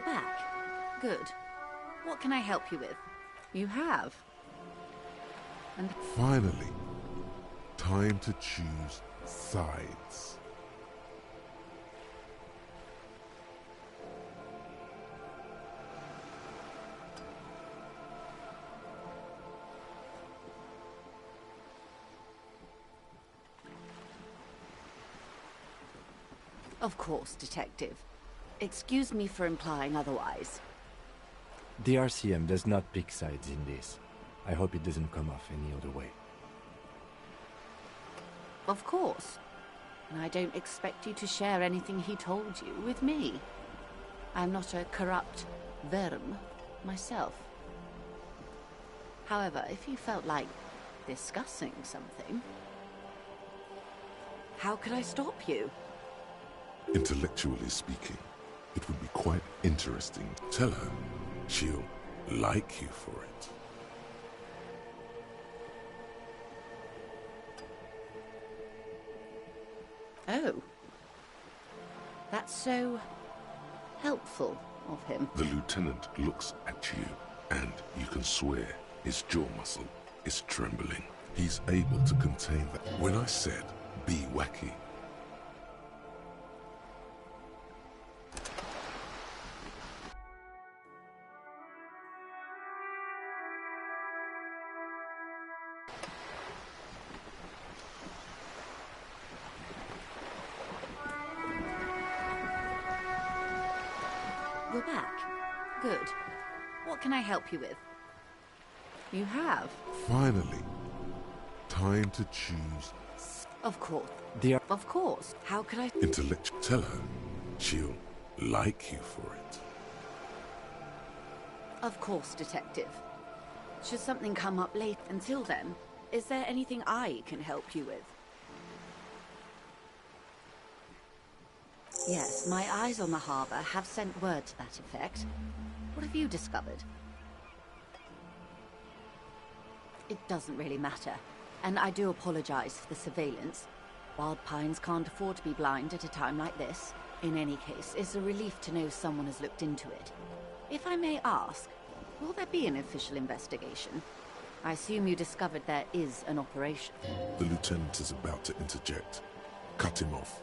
You're back. Good. What can I help you with? You have. And Finally, time to choose sides. of course, Detective. Excuse me for implying otherwise. The RCM does not pick sides in this. I hope it doesn't come off any other way. Of course. And I don't expect you to share anything he told you with me. I'm not a corrupt verm myself. However, if you felt like discussing something, how could I stop you? Intellectually speaking, it would be quite interesting. Tell her she'll like you for it. Oh. That's so helpful of him. The lieutenant looks at you, and you can swear his jaw muscle is trembling. He's able to contain that. When I said, be wacky, You're back. Good. What can I help you with? You have. finally, time to choose Of course. Of course. How could I... intellectual. Tell her she'll like you for it. Of course, Detective. Should something come up late until then, is there anything I can help you with? Yes, my eyes on the harbour have sent word to that effect. What have you discovered? It doesn't really matter, and I do apologize for the surveillance. Wild Pines can't afford to be blind at a time like this. In any case, it's a relief to know someone has looked into it. If I may ask, will there be an official investigation? I assume you discovered there is an operation. The lieutenant is about to interject. Cut him off.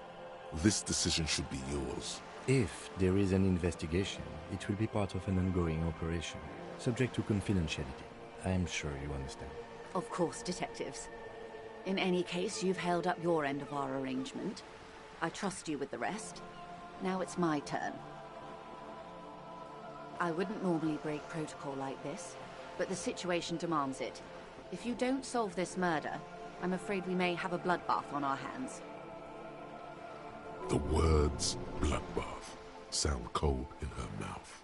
This decision should be yours. If there is an investigation, it will be part of an ongoing operation, subject to confidentiality. I am sure you understand. Of course, detectives. In any case, you've held up your end of our arrangement. I trust you with the rest. Now it's my turn. I wouldn't normally break protocol like this, but the situation demands it. If you don't solve this murder, I'm afraid we may have a bloodbath on our hands. The words bloodbath sound cold in her mouth.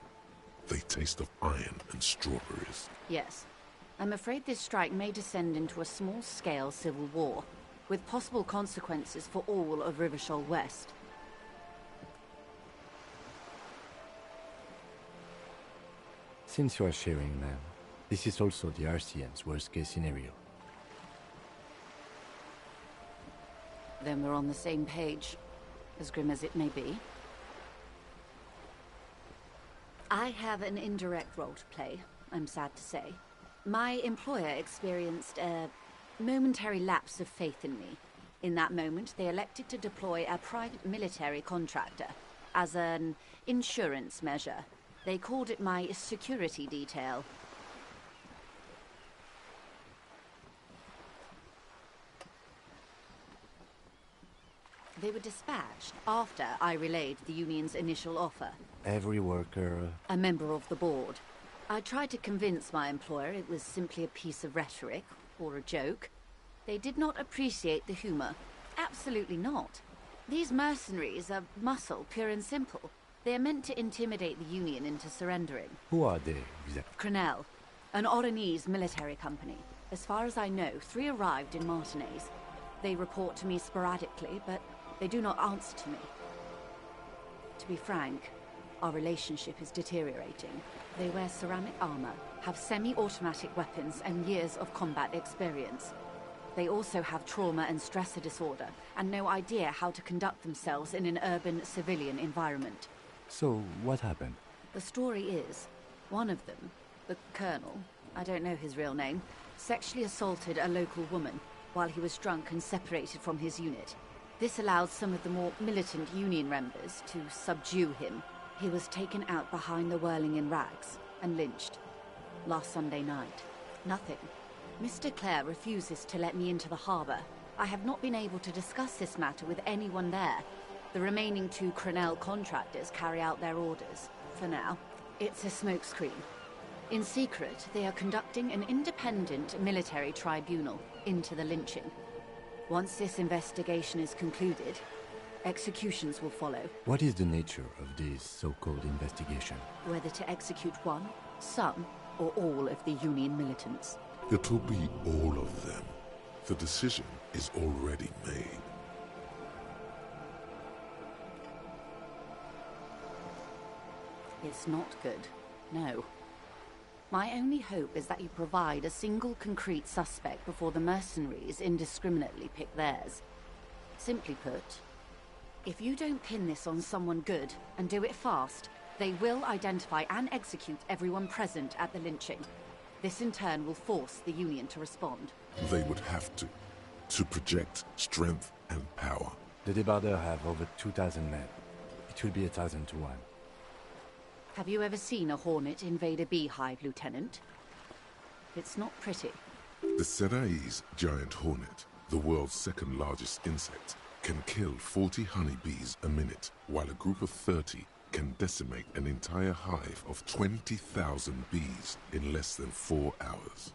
They taste of iron and strawberries. Yes. I'm afraid this strike may descend into a small-scale civil war, with possible consequences for all of Rivershoal West. Since you are sharing, ma'am, this is also the RCM's worst-case scenario. Then we're on the same page, as grim as it may be. I have an indirect role to play, I'm sad to say. My employer experienced a momentary lapse of faith in me. In that moment, they elected to deploy a private military contractor as an insurance measure. They called it my security detail. They were dispatched after I relayed the union's initial offer. Every worker... A member of the board. I tried to convince my employer it was simply a piece of rhetoric, or a joke. They did not appreciate the humor. Absolutely not. These mercenaries are muscle, pure and simple. They are meant to intimidate the Union into surrendering. Who are they, exactly? Crenell, an Oranese military company. As far as I know, 3 arrived in Martinez. They report to me sporadically, but they do not answer to me. To be frank, our relationship is deteriorating. They wear ceramic armor, have semi-automatic weapons, and years of combat experience. They also have trauma and stressor disorder, and no idea how to conduct themselves in an urban civilian environment. So, what happened? The story is, one of them, the colonel, I don't know his real name, sexually assaulted a local woman while he was drunk and separated from his unit. This allowed some of the more militant Union members to subdue him. He was taken out behind the whirling in rags and lynched last Sunday night. Nothing. Mr. Clare refuses to let me into the harbor. I have not been able to discuss this matter with anyone there. The remaining 2 Crenell contractors carry out their orders. For now, it's a smokescreen. In secret, they are conducting an independent military tribunal into the lynching. Once this investigation is concluded, executions will follow. What is the nature of this so-called investigation? Whether to execute one, some, or all of the Union militants. It'll be all of them. The decision is already made. It's not good, no. My only hope is that you provide a single concrete suspect before the mercenaries indiscriminately pick theirs. Simply put, if you don't pin this on someone good and do it fast, they will identify and execute everyone present at the lynching. This in turn will force the Union to respond. They would have to project strength and power. The Debardeurs have over 2,000 men. It will be 1,000 to 1. Have you ever seen a Hornet invade a beehive, Lieutenant? It's not pretty. The Serai's giant hornet, the world's second largest insect, can kill 40 honeybees a minute, while a group of 30 can decimate an entire hive of 20,000 bees in less than 4 hours.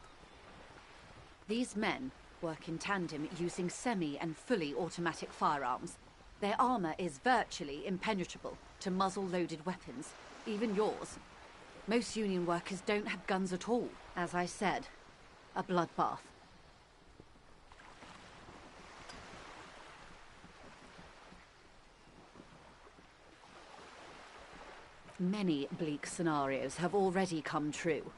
These men work in tandem using semi- and fully automatic firearms. Their armor is virtually impenetrable to muzzle-loaded weapons, even yours. Most Union workers don't have guns at all. As I said, a bloodbath. Many bleak scenarios have already come true.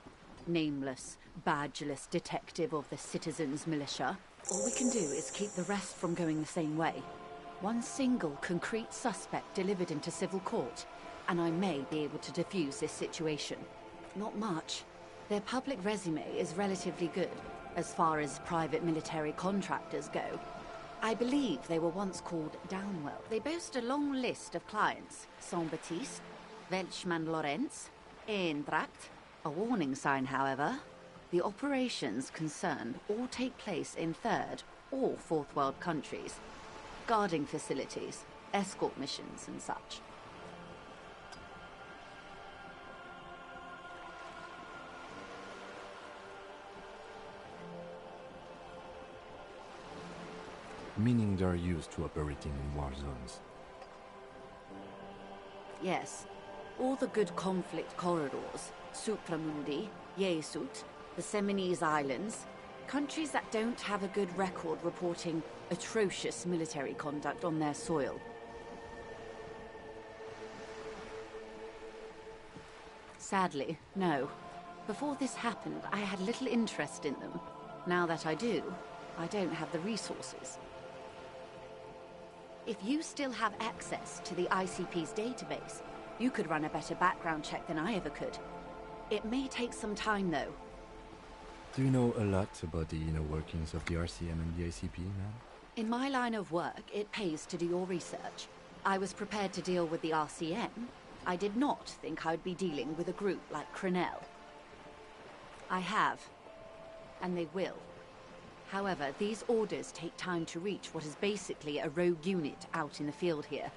Nameless, badgeless detective of the citizens' militia. All we can do is keep the rest from going the same way. One single concrete suspect delivered into civil court, and I may be able to defuse this situation. Not much. Their public resume is relatively good, as far as private military contractors go. I believe they were once called Downwell. They boast a long list of clients. Saint-Baptiste, Welchman-Lorenz, Eintracht. A warning sign, however. The operations concerned all take place in third or fourth world countries. Guarding facilities, escort missions and such. Meaning they're used to operating in war zones. Yes. All the good conflict corridors, Supramundi, Yesut, the Seminese Islands, countries that don't have a good record reporting atrocious military conduct on their soil. Sadly, no. Before this happened, I had little interest in them. Now that I do, I don't have the resources. If you still have access to the ICP's database, you could run a better background check than I ever could. It may take some time, though. Do you know a lot about the inner workings of the RCM and the ICP, ma'am? In my line of work, it pays to do your research. I was prepared to deal with the RCM. I did not think I'd be dealing with a group like Crenell. I have, and they will. However, these orders take time to reach what is basically a rogue unit out in the field here.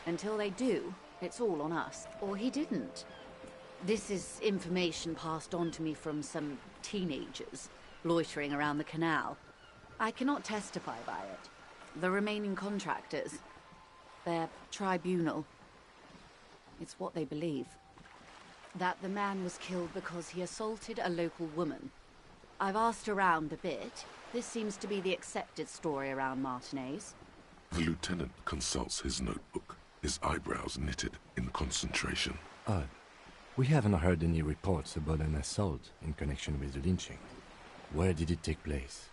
Until they do, it's all on us. Or he didn't. This is information passed on to me from some teenagers loitering around the canal. I cannot testify by it. The remaining contractors, their tribunal, it's what they believe. That the man was killed because he assaulted a local woman. I've asked around a bit. This seems to be the accepted story around Martinez. The lieutenant consults his notebook, his eyebrows knitted in concentration. Odd. We haven't heard any reports about an assault in connection with the lynching. Where did it take place?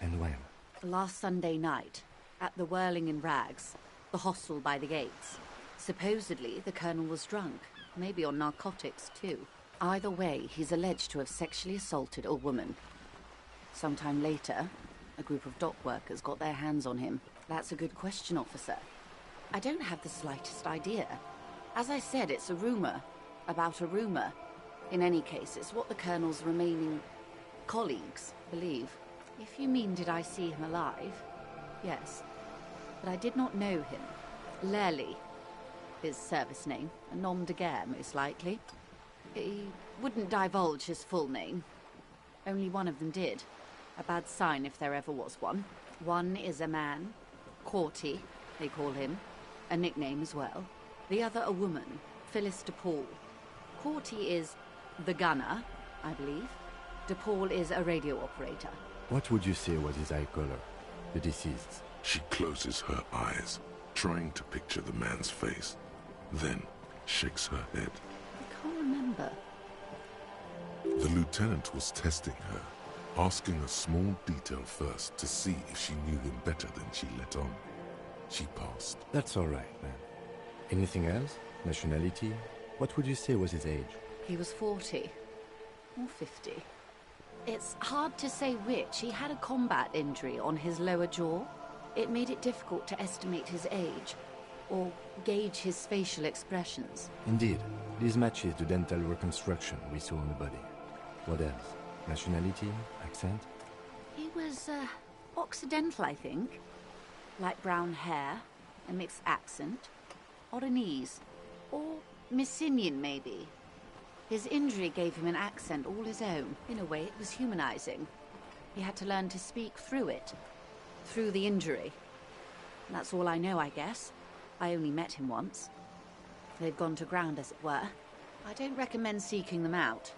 And when? Last Sunday night, at the Whirling in Rags, the hostel by the gates. Supposedly, the colonel was drunk. Maybe on narcotics, too. Either way, he's alleged to have sexually assaulted a woman. Sometime later, a group of dock workers got their hands on him. That's a good question, officer. I don't have the slightest idea. As I said, it's a rumor about a rumor. In any case, it's what the Colonel's remaining colleagues believe. If you mean did I see him alive, yes. But I did not know him. Lely, his service name, a nom de guerre, most likely. He wouldn't divulge his full name. Only one of them did. A bad sign if there ever was one. One is a man, Corty, they call him, a nickname as well. The other a woman, Phyllis DePaul. Corty is the gunner, I believe. DePaul is a radio operator. What would you say was his eye color, the deceased's? She closes her eyes, trying to picture the man's face, then shakes her head. I can't remember. The lieutenant was testing her, asking a small detail first to see if she knew him better than she let on. She passed. That's all right, man. Anything else? Nationality? What would you say was his age? He was 40. Or 50. It's hard to say which. He had a combat injury on his lower jaw. It made it difficult to estimate his age, or gauge his facial expressions. Indeed. This matches the dental reconstruction we saw on the body. What else? Nationality? Accent? He was, Occidental, I think. Light brown hair, a mixed accent. Oranese. Or Messinian, maybe. His injury gave him an accent all his own. In a way, it was humanizing. He had to learn to speak through it. Through the injury. That's all I know, I guess. I only met him once. They've gone to ground, as it were. I don't recommend seeking them out.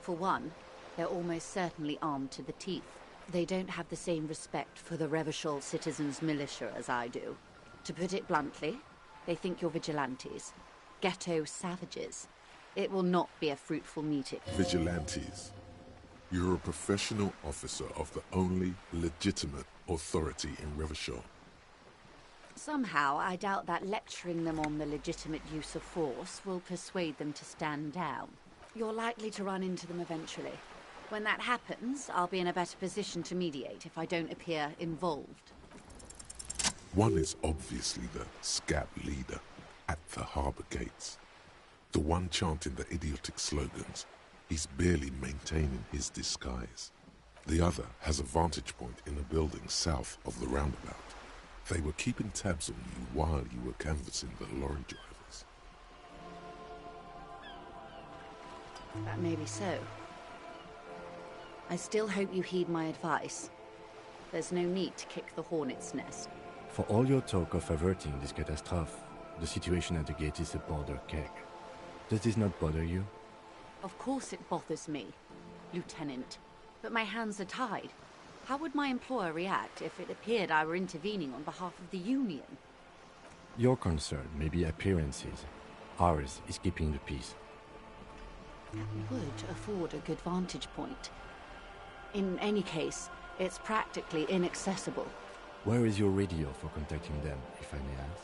For one, they're almost certainly armed to the teeth. They don't have the same respect for the Revachol citizens' militia as I do. To put it bluntly, they think you're vigilantes. Ghetto savages. It will not be a fruitful meeting. Vigilantes. You're a professional officer of the only legitimate authority in Revachol. Somehow, I doubt that lecturing them on the legitimate use of force will persuade them to stand down. You're likely to run into them eventually. When that happens, I'll be in a better position to mediate if I don't appear involved. One is obviously the scab leader at the harbor gates. The one chanting the idiotic slogans. He's barely maintaining his disguise. The other has a vantage point in a building south of the roundabout. They were keeping tabs on you while you were canvassing the lorry drivers. That may be so. I still hope you heed my advice. There's no need to kick the hornet's nest. For all your talk of averting this catastrophe, the situation at the gate is a powder keg. Does this not bother you? Of course it bothers me, Lieutenant. But my hands are tied. How would my employer react if it appeared I were intervening on behalf of the Union? Your concern may be appearances. Ours is keeping the peace. That would afford a good vantage point. In any case, it's practically inaccessible. Where is your radio for contacting them, if I may ask?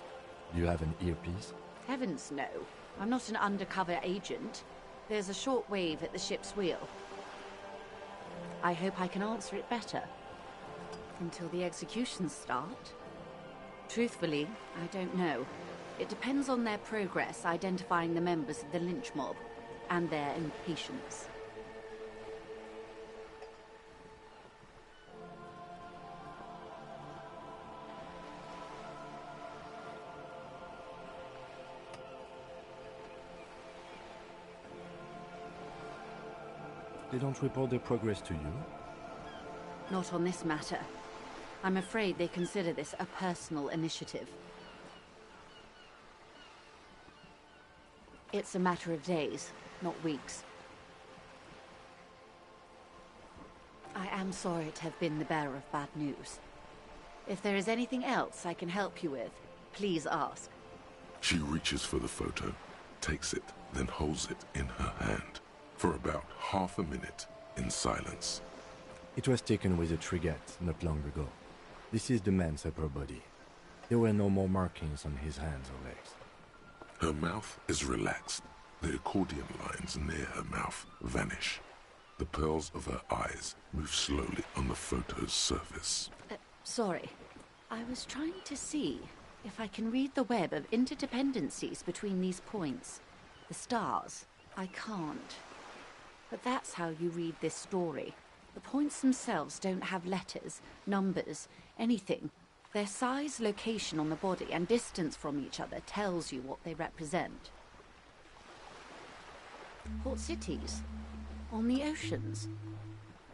Do you have an earpiece? Heavens no. I'm not an undercover agent. There's a short wave at the ship's wheel. I hope I can answer it better. Until the executions start? Truthfully, I don't know. It depends on their progress identifying the members of the lynch mob, and their impatience. They don't report their progress to you? Not on this matter. I'm afraid they consider this a personal initiative. It's a matter of days, not weeks. I am sorry to have been the bearer of bad news. If there is anything else I can help you with, please ask. She reaches for the photo, takes it, then holds it in her hand for about half a minute in silence. It was taken with a trigette not long ago. This is the man's upper body. There were no more markings on his hands or legs. Her mouth is relaxed. The accordion lines near her mouth vanish. The pearls of her eyes move slowly on the photo's surface. Sorry. I was trying to see if I can read the web of interdependencies between these points. The stars. I can't. But that's how you read this story. The points themselves don't have letters, numbers, anything. Their size, location on the body, and distance from each other tells you what they represent. Port cities. On the oceans.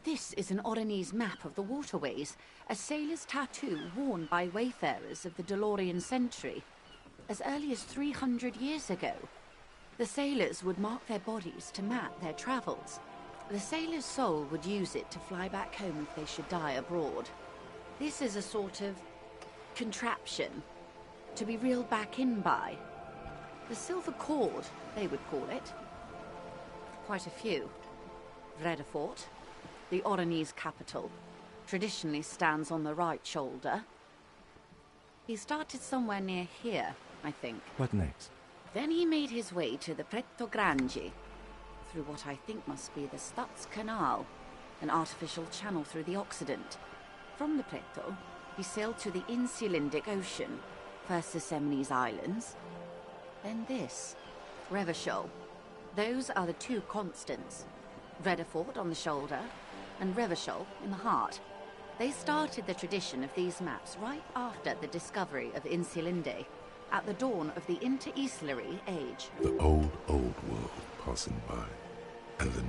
This is an Oronese map of the waterways, a sailor's tattoo worn by wayfarers of the DeLorean century. As early as 300 years ago, the sailors would mark their bodies to map their travels. The sailor's soul would use it to fly back home if they should die abroad. This is a sort of contraption to be reeled back in by. The silver cord, they would call it. Quite a few. Vredefort, the Oronese capital, traditionally stands on the right shoulder. He started somewhere near here, I think. What next? Then he made his way to the Preto Grande, through what I think must be the Stutz Canal, an artificial channel through the Occident. From the Preto, he sailed to the Insulindic Ocean, first the Semines Islands, then this, Revachol. Those are the two constants, Vredefort on the shoulder and Revachol in the heart. They started the tradition of these maps right after the discovery of Insulinde, at the dawn of the Interinsulary Age. The old world passing by, and the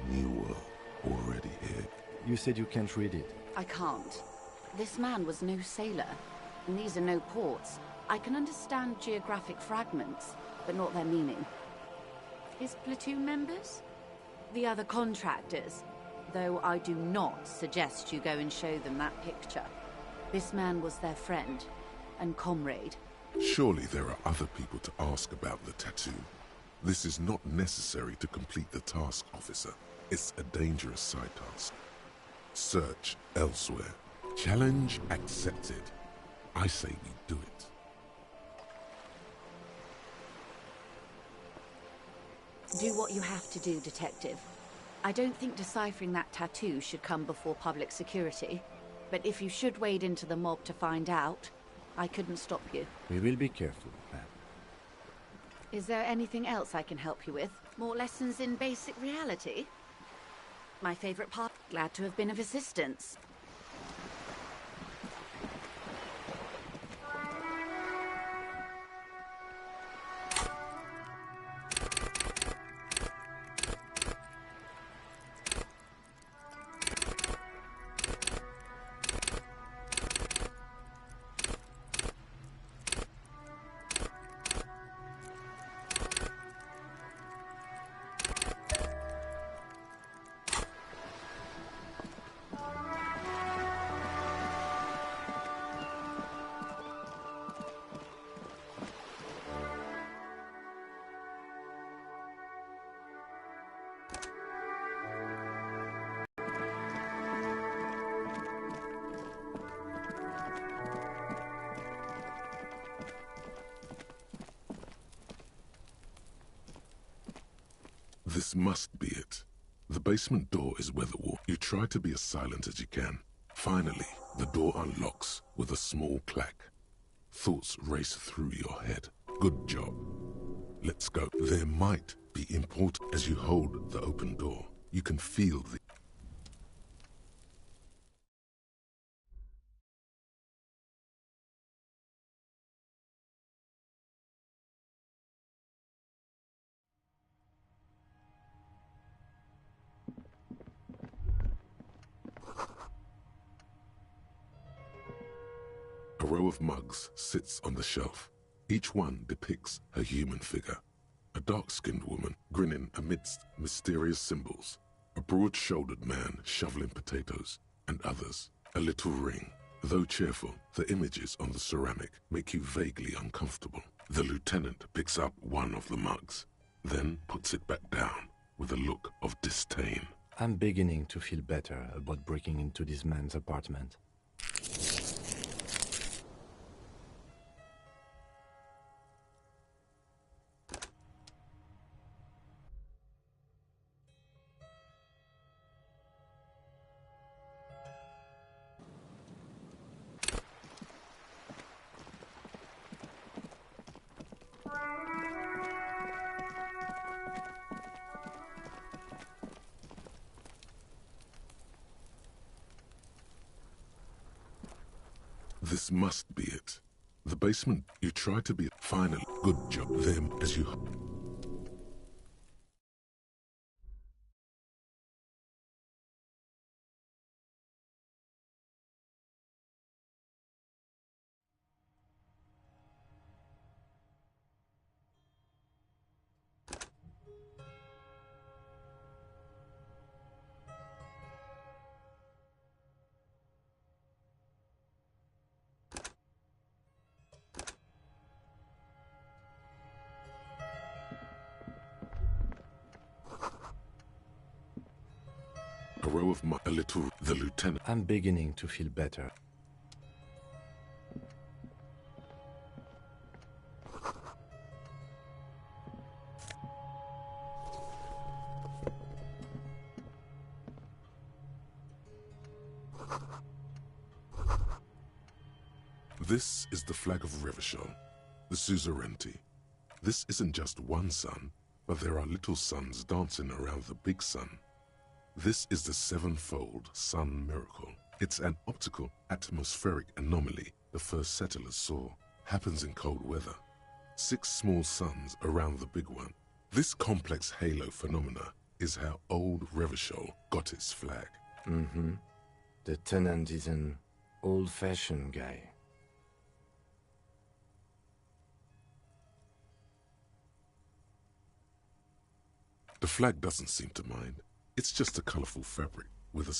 new world already here. You said you can't read it. I can't. This man was no sailor, and these are no ports. I can understand geographic fragments, but not their meaning. His platoon members? The other contractors, though I do not suggest you go and show them that picture. This man was their friend and comrade. Surely there are other people to ask about the tattoo. This is not necessary to complete the task, officer. It's a dangerous side task. Search elsewhere. Challenge accepted. I say we do it. Do what you have to do, Detective. I don't think deciphering that tattoo should come before public security. But if you should wade into the mob to find out, I couldn't stop you. We will be careful, ma'am. Is there anything else I can help you with? More lessons in basic reality? My favorite part. Glad to have been of assistance. This must be it. The basement door is weatherwall. You try to be as silent as you can. Finally, the door unlocks with a small clack. Thoughts race through your head. Good job. Let's go. There might be important as you hold the open door. You can feel the... A row of mugs sits on the shelf. Each one depicts a human figure. A dark-skinned woman grinning amidst mysterious symbols. A broad-shouldered man shoveling potatoes, and others. A little ring. Though cheerful, the images on the ceramic make you vaguely uncomfortable. The lieutenant picks up one of the mugs, then puts it back down with a look of disdain. I'm beginning to feel better about breaking into this man's apartment. This must be it. The basement you tried to be. Finally, good job. Them as you. A row of a little. The lieutenant. I'm beginning to feel better. This is the flag of Revachol, the suzerainty. This isn't just one sun, but there are little suns dancing around the big sun. This is the sevenfold sun miracle. It's an optical atmospheric anomaly the first settlers saw. Happens in cold weather. 6 small suns around the big one. This complex halo phenomena is how old Revachol got its flag. The tenant is an old-fashioned guy. The flag doesn't seem to mind. It's just a colorful fabric with a...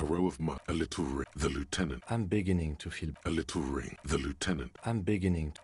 A row of mud, a little ring, the lieutenant. I'm beginning to feel... A little ring, the lieutenant. I'm beginning to...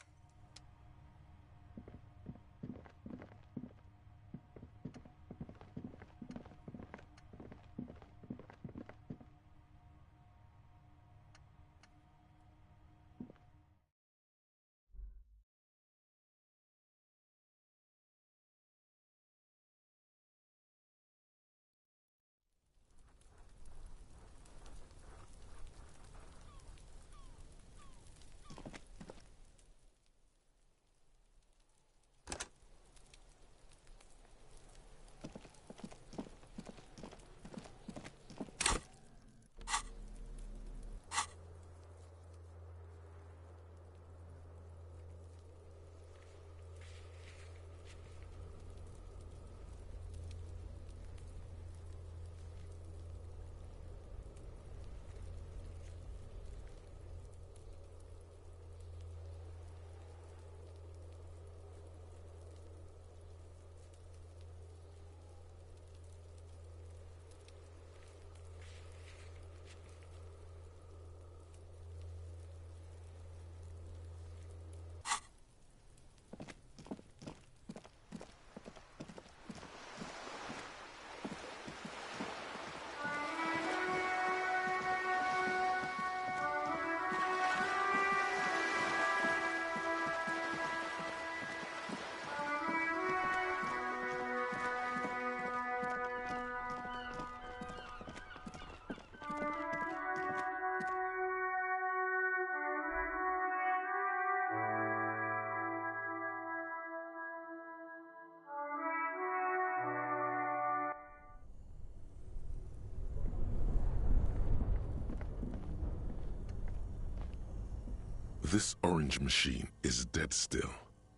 This orange machine is dead still.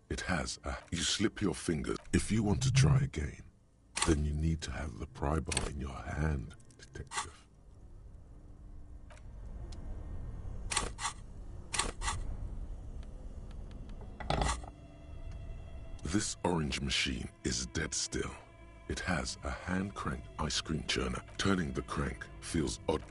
It has a... You slip your fingers. If you want to try again, then you need to have the pry bar in your hand, detective. This orange machine is dead still. It has a hand-cranked ice cream churner. Turning the crank feels odd.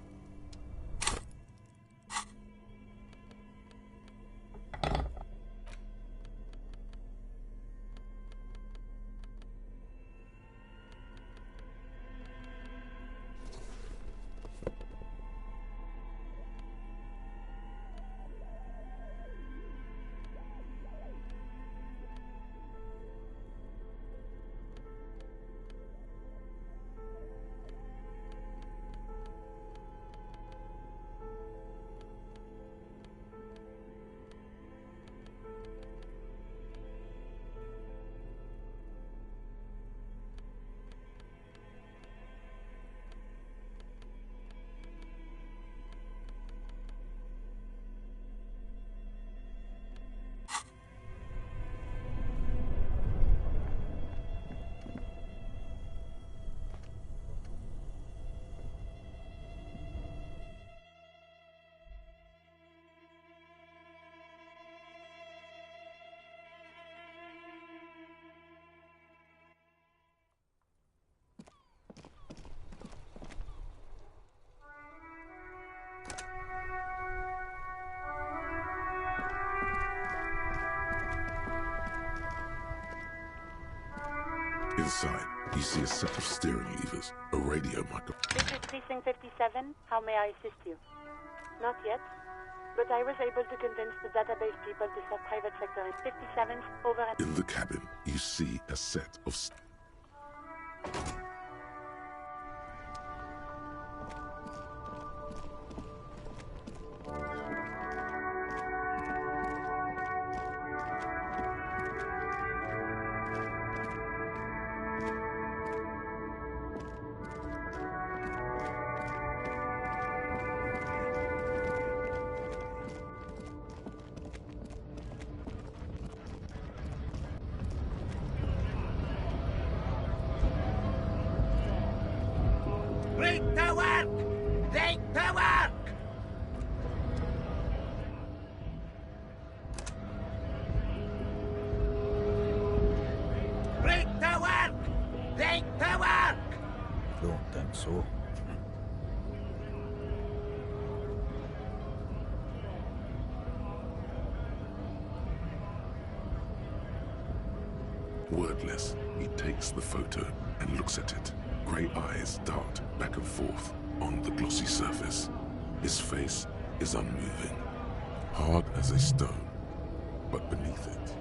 Inside, you see a set of steering levers, a radio microphone. This is Precinct 57. How may I assist you? Not yet, but I was able to convince the database people to start private sector in 57th over and... In the cabin, you see a set of... Right to work! Right to work! Right to work! Right to work! Don't think so. Wordless, he takes the photo and looks at it. Grey eyes dart back and forth on the glossy surface. His face is unmoving, hard as a stone, but beneath it...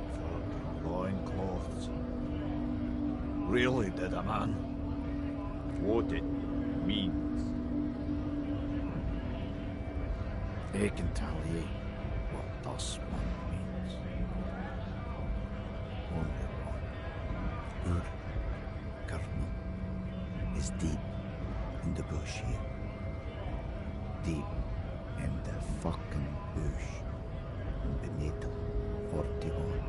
Loincloths. Really did a man. What it means. I can tell you what this one means. Only one. Your government is deep in the bush here. Deep in the fucking bush. Beneath 41.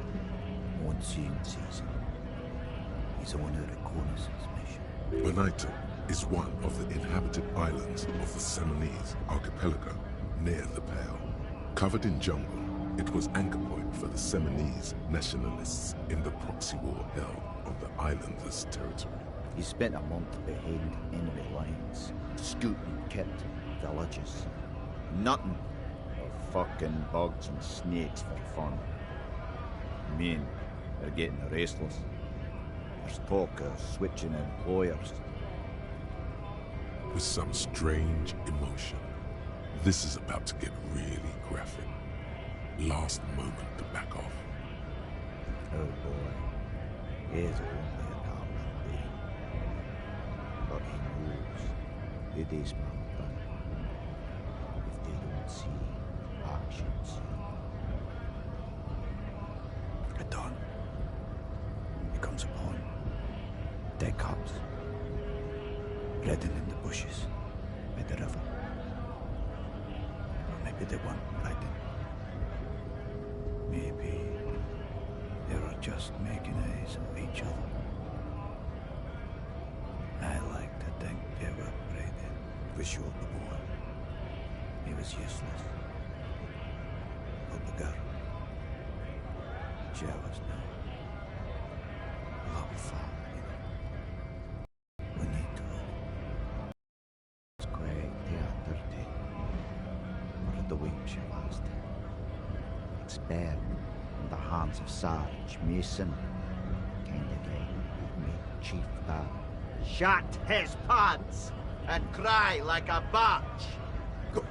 Monsoon season. He's on a reconnaissance mission. Bonito is one of the inhabited islands of the Seminese archipelago near the Pale. Covered in jungle, it was anchor point for the Seminese nationalists in the proxy war held on the islanders' territory. He spent a month behind enemy lines, scooting kit villages. Nothing but fucking bugs and snakes for fun. Men are getting restless. There's talk of switching employers. With some strange emotion, this is about to get really graphic. Last moment to back off. Oh boy, he's only an armed being. But he knows it is man done. If they don't see actions. At dawn, he comes upon dead cops, hidden in the bushes by the river. Or maybe they weren't hidden. Maybe they were just making eyes at each other. I like to think they were braided. We shot the boy. He was useless. But the girl, she was now. Love family. We need to go. It's quite the dirty. For the week she lasted. Expired in the hands of Sarge Mason. Kind of guy who made Chief Dad shut his pants and cry like a batch.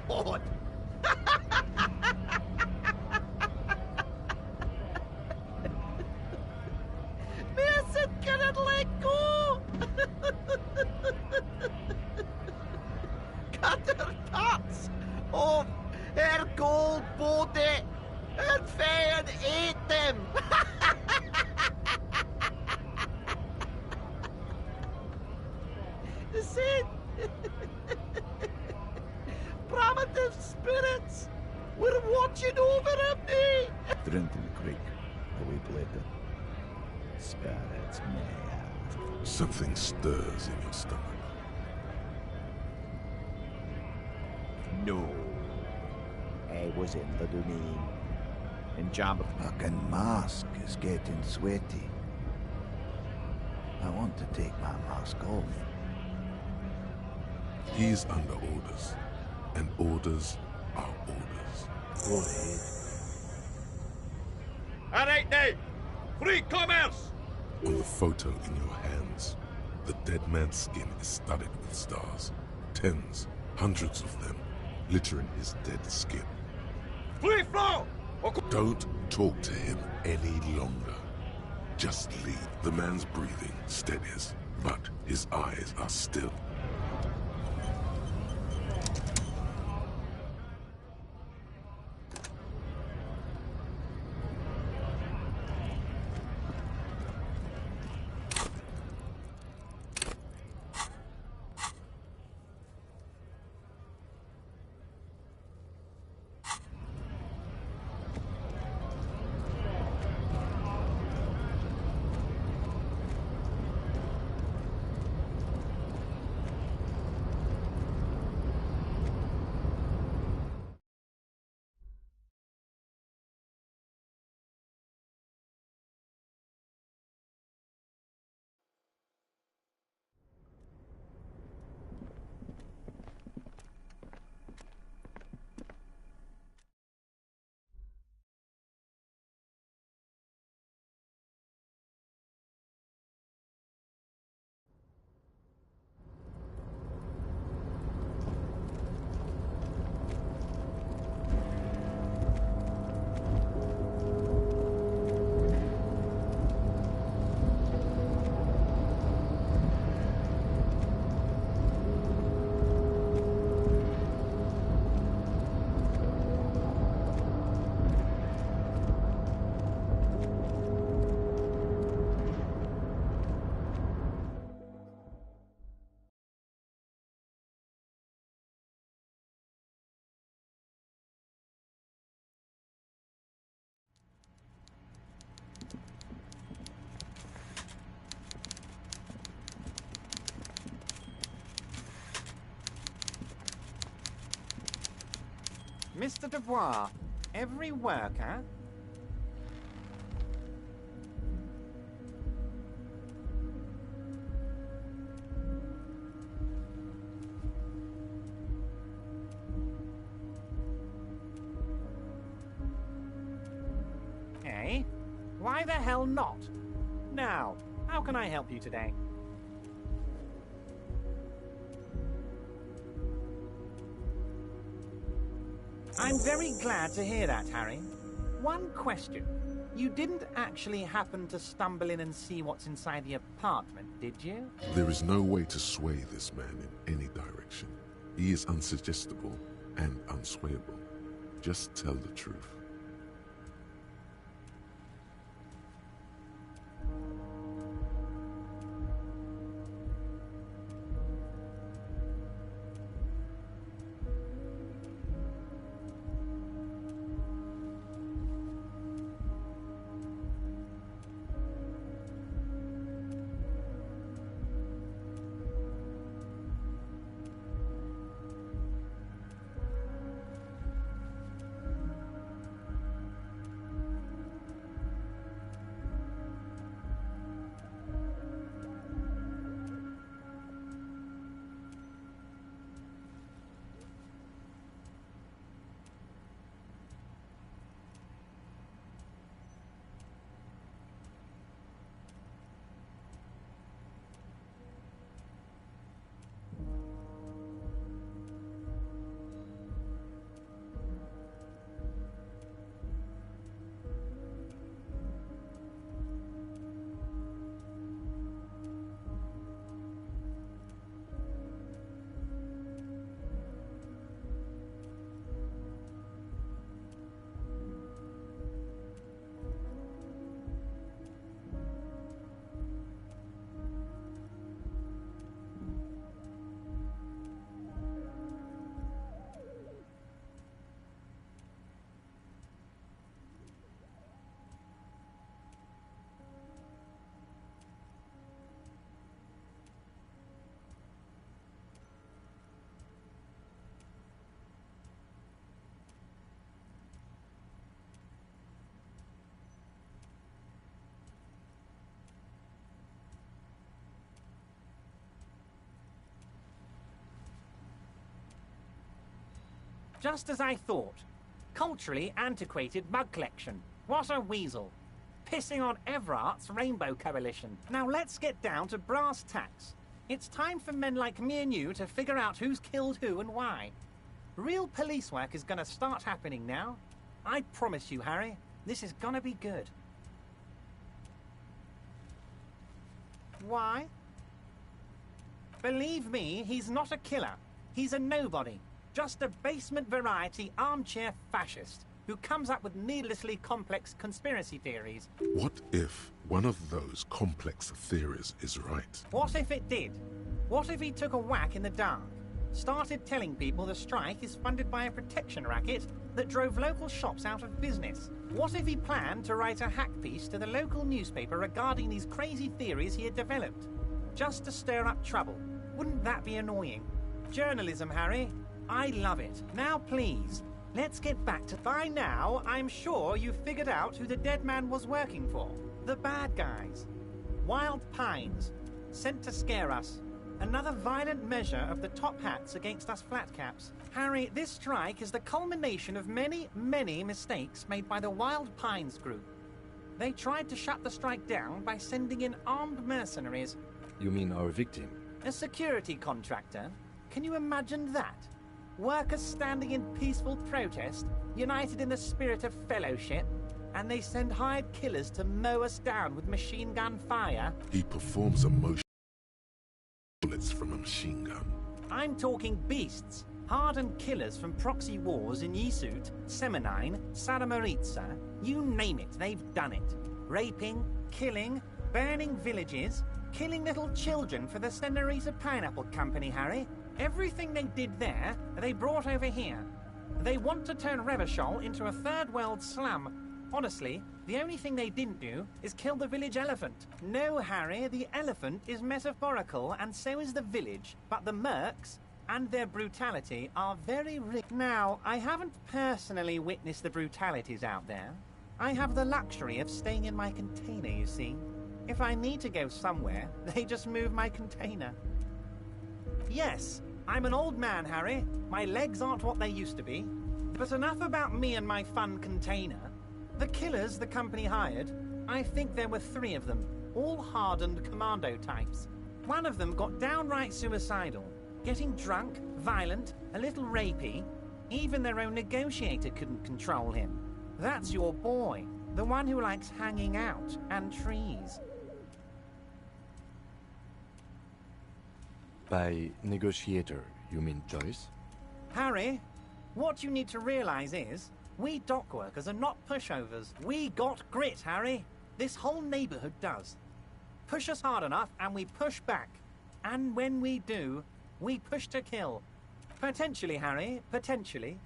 God! Mason couldn't let go! Cut her parts off her gold body and Faye ate them! The same primitive spirits were watching over me! Drowned in the creek a week later. Spirits may have. Something stirs in your stomach. No. I was in the domain. And Jamba fucking mask is getting sweaty. I want to take my mask off. He is under orders, and orders are orders. Go ahead. All right now, free commerce! On the photo in your hands, the dead man's skin is studded with stars. Tens, hundreds of them, littering his dead skin. Free flow! Don't talk to him any longer. Just leave. The man's breathing steadies, but his eyes are still. Mr. Dubois, every worker... Eh? Why the hell not? Now, how can I help you today? I'm very glad to hear that, Harry. One question. You didn't actually happen to stumble in and see what's inside the apartment, did you? There is no way to sway this man in any direction. He is unsuggestible and unswayable. Just tell the truth. Just as I thought. Culturally antiquated bug collection. What a weasel. pissing on Everart's Rainbow Coalition. Now let's get down to brass tacks. It's time for men like me and you to figure out who's killed who and why. Real police work is going to start happening now. I promise you, Harry, this is going to be good. Why? Believe me, he's not a killer. He's a nobody. Just a basement variety armchair fascist who comes up with needlessly complex conspiracy theories. What if one of those complex theories is right? What if it did? What if he took a whack in the dark? Started telling people the strike is funded by a protection racket that drove local shops out of business? What if he planned to write a hack piece to the local newspaper regarding these crazy theories he had developed? Just to stir up trouble. Wouldn't that be annoying? Journalism, Harry. I love it. Now, please, let's get back to... By now, I'm sure you've figured out who the dead man was working for. The bad guys. Wild Pines. Sent to scare us. Another violent measure of the top hats against us flatcaps. Harry, this strike is the culmination of many, many mistakes made by the Wild Pines group. They tried to shut the strike down by sending in armed mercenaries. You mean our victim? A security contractor? Can you imagine that? Workers standing in peaceful protest, united in the spirit of fellowship, and they send hired killers to mow us down with machine gun fire? He performs a motion bullets from a machine gun. I'm talking beasts. Hardened killers from proxy wars in Yisut, Semenine, Saramaritsa. You name it, they've done it. Raping, killing, burning villages, killing little children for the Senorita Pineapple Company, Harry. Everything they did there, they brought over here. They want to turn Revachol into a third world slum. Honestly, the only thing they didn't do is kill the village elephant. No, Harry, the elephant is metaphorical and so is the village, but the mercs and their brutality are very rich. Now, I haven't personally witnessed the brutalities out there. I have the luxury of staying in my container, you see. If I need to go somewhere, they just move my container. Yes, I'm an old man, Harry. My legs aren't what they used to be. But enough about me and my fun container. The killers the company hired, I think there were 3 of them, all hardened commando types. One of them got downright suicidal, getting drunk, violent, a little rapey. Even their own negotiator couldn't control him. That's your boy, the one who likes hanging out and trees. By negotiator, you mean Joyce? Harry, what you need to realize is, we dock workers are not pushovers. We got grit, Harry. This whole neighborhood does. Push us hard enough and we push back. And when we do, we push to kill. Potentially, Harry, potentially.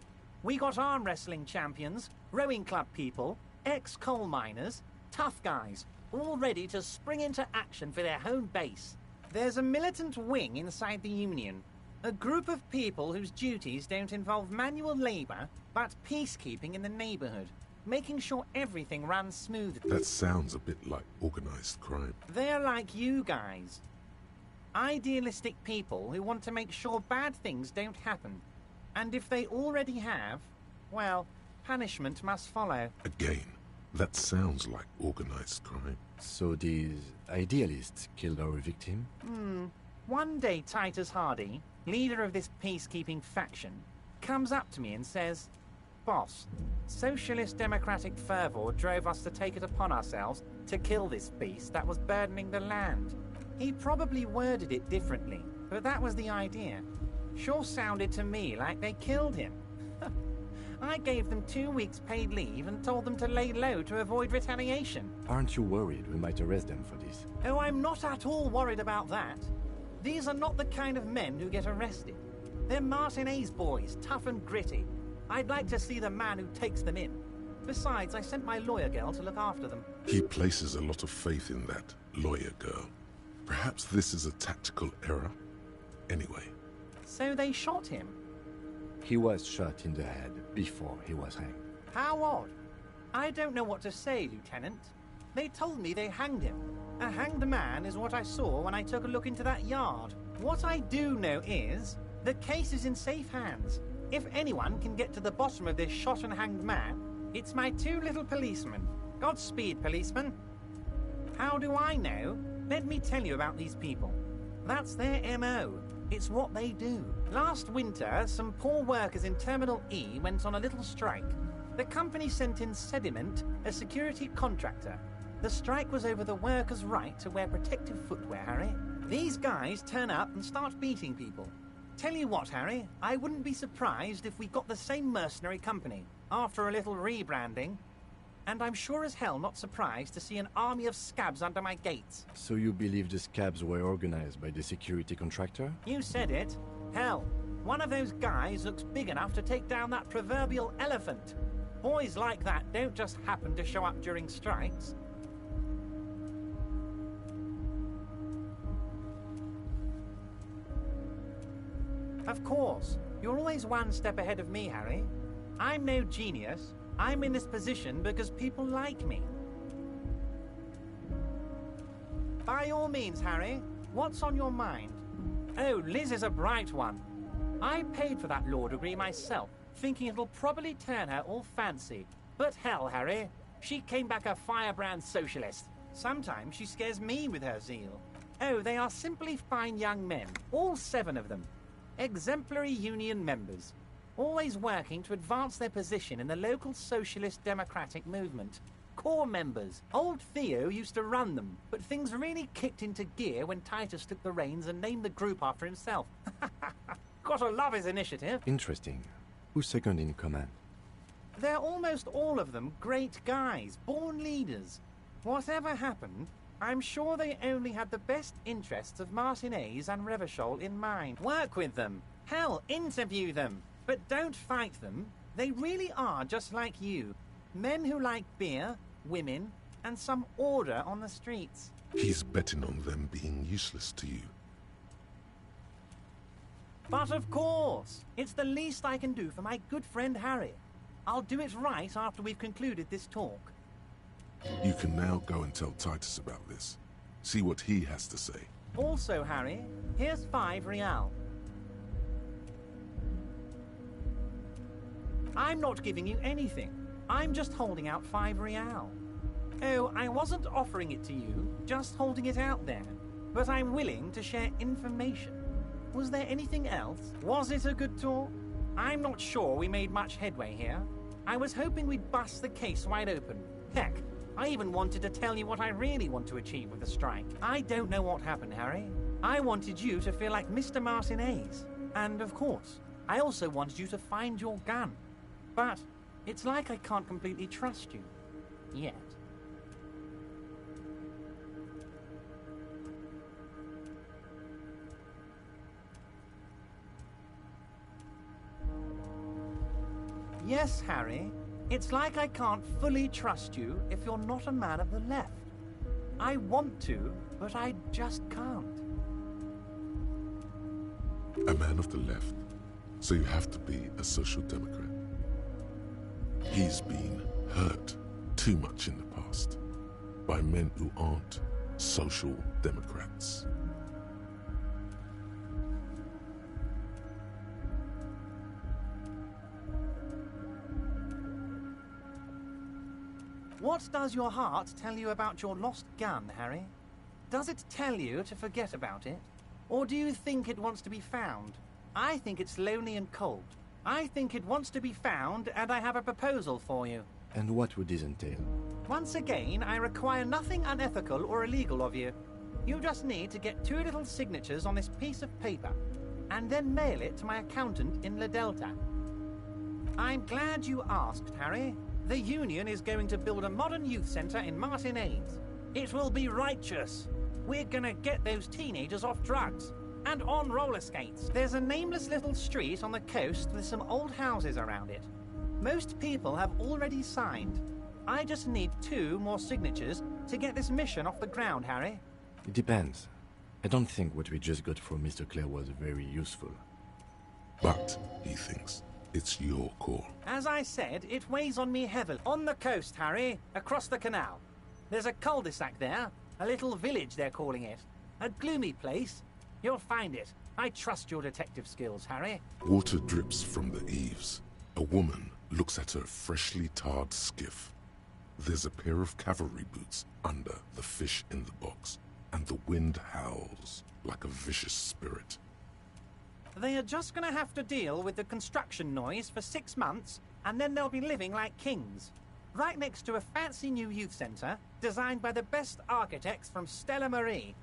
We got arm wrestling champions, rowing club people, ex-coal miners, tough guys, all ready to spring into action for their home base. There's a militant wing inside the Union. A group of people whose duties don't involve manual labor, but peacekeeping in the neighborhood, making sure everything runs smoothly. That sounds a bit like organized crime. They're like you guys. Idealistic people who want to make sure bad things don't happen. And if they already have, well, punishment must follow. Again, that sounds like organized crime. So these idealists killed our victim? One day Titus Hardy, leader of this peacekeeping faction, comes up to me and says, "Boss, socialist democratic fervor drove us to take it upon ourselves to kill this beast that was burdening the land." He probably worded it differently, but that was the idea. Sure sounded to me like they killed him. I gave them 2 weeks paid leave and told them to lay low to avoid retaliation. Aren't you worried we might arrest them for this? Oh, I'm not at all worried about that. These are not the kind of men who get arrested. They're Martinez boys, tough and gritty. I'd like to see the man who takes them in. Besides, I sent my lawyer girl to look after them. He places a lot of faith in that lawyer girl. Perhaps this is a tactical error? Anyway. So they shot him? He was shot in the head before he was hanged. How odd. I don't know what to say, Lieutenant. They told me they hanged him. A hanged man is what I saw when I took a look into that yard. What I do know is, the case is in safe hands. If anyone can get to the bottom of this shot and hanged man, it's my 2 little policemen. Godspeed, policeman. How do I know? Let me tell you about these people. That's their MO. It's what they do. Last winter, some poor workers in Terminal E went on a little strike. The company sent in Sediment, a security contractor. The strike was over the workers' right to wear protective footwear, Harry. These guys turn up and start beating people. Tell you what, Harry, I wouldn't be surprised if we got the same mercenary company after a little rebranding. And I'm sure as hell not surprised to see an army of scabs under my gates. So you believe the scabs were organized by the security contractor? You said it. Hell, one of those guys looks big enough to take down that proverbial elephant. Boys like that don't just happen to show up during strikes. Of course, you're always one step ahead of me, Harry. I'm no genius. I'm in this position because people like me. By all means, Harry, what's on your mind? Oh, Liz is a bright one. I paid for that law degree myself, thinking it'll probably turn her all fancy. But hell, Harry, she came back a firebrand socialist. Sometimes she scares me with her zeal. Oh, they are simply fine young men, all 7 of them. Exemplary union members, always working to advance their position in the local socialist democratic movement. Core members. Old Theo used to run them, but things really kicked into gear when Titus took the reins and named the group after himself. Gotta love his initiative. Interesting. Who's second in command? They're almost all of them great guys, born leaders. Whatever happened, I'm sure they only had the best interests of Martinez and Revachol in mind. Work with them. Hell, interview them. But don't fight them. They really are just like you. Men who like beer, women, and some order on the streets. He's betting on them being useless to you. But of course, it's the least I can do for my good friend Harry. I'll do it right after we've concluded this talk. You can now go and tell Titus about this. See what he has to say. Also, Harry, here's 5 real. I'm not giving you anything. I'm just holding out 5 real. Oh, I wasn't offering it to you, just holding it out there. But I'm willing to share information. Was there anything else? Was it a good talk? I'm not sure we made much headway here. I was hoping we'd bust the case wide open. Heck, I even wanted to tell you what I really want to achieve with the strike. I don't know what happened, Harry. I wanted you to feel like Mr. Martinez. And of course, I also wanted you to find your gun. But it's like I can't completely trust you. Yet. Yes, Harry. It's like I can't fully trust you if you're not a man of the left. I want to, but I just can't. A man of the left, so you have to be a social democrat. He's been hurt too much in the past by men who aren't social democrats. What does your heart tell you about your lost gun, Harry? Does it tell you to forget about it? Or do you think it wants to be found? I think it's lonely and cold. I think it wants to be found, and I have a proposal for you. And what would this entail? Once again, I require nothing unethical or illegal of you. You just need to get 2 little signatures on this piece of paper, and then mail it to my accountant in La Delta. I'm glad you asked, Harry. The Union is going to build a modern youth centre in Martinez. It will be righteous. We're gonna get those teenagers off drugs. And on roller skates. There's a nameless little street on the coast with some old houses around it. Most people have already signed. I just need 2 more signatures to get this mission off the ground, Harry. It depends. I don't think what we just got from Mr. Clare was very useful. But, he thinks, it's your call. As I said, it weighs on me heavily. On the coast, Harry, across the canal. There's a cul-de-sac there, a little village they're calling it. A gloomy place. You'll find it. I trust your detective skills, Harry. Water drips from the eaves. A woman looks at her freshly tarred skiff. There's a pair of cavalry boots under the fish in the box, and the wind howls like a vicious spirit. They are just gonna have to deal with the construction noise for 6 months, and then they'll be living like kings. Right next to a fancy new youth centre, designed by the best architects from Stella Marie.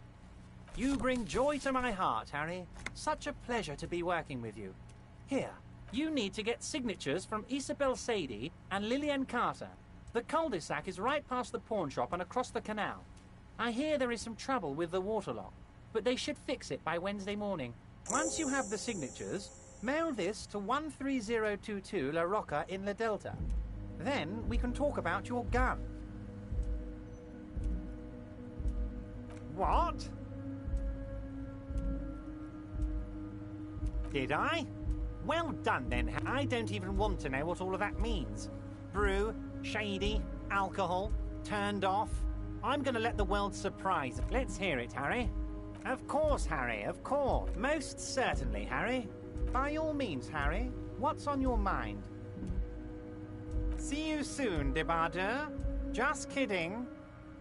You bring joy to my heart, Harry. Such a pleasure to be working with you. Here, you need to get signatures from Isabel Sadie and Lillian Carter. The cul-de-sac is right past the pawn shop and across the canal. I hear there is some trouble with the water lock, but they should fix it by Wednesday morning. Once you have the signatures, mail this to 13022 La Rocca in La Delta. Then we can talk about your gun. What? Did I? Well done then. I don't even want to know what all of that means. Brew, shady, alcohol, turned off. I'm gonna let the world surprise. Let's hear it, Harry. Of course, Harry, of course. Most certainly, Harry. By all means, Harry. What's on your mind? See you soon, Debardeur. Just kidding,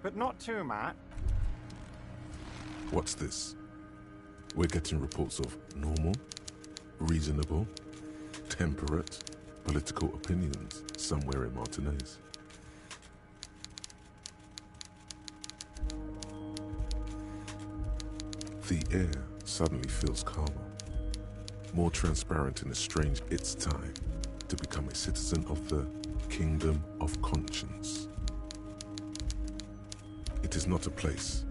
but not too much. What's this? We're getting reports of normal, reasonable, temperate, political opinions somewhere in Martinez. The air suddenly feels calmer, more transparent in a strange it's time to become a citizen of the Kingdom of Conscience. It is not a place,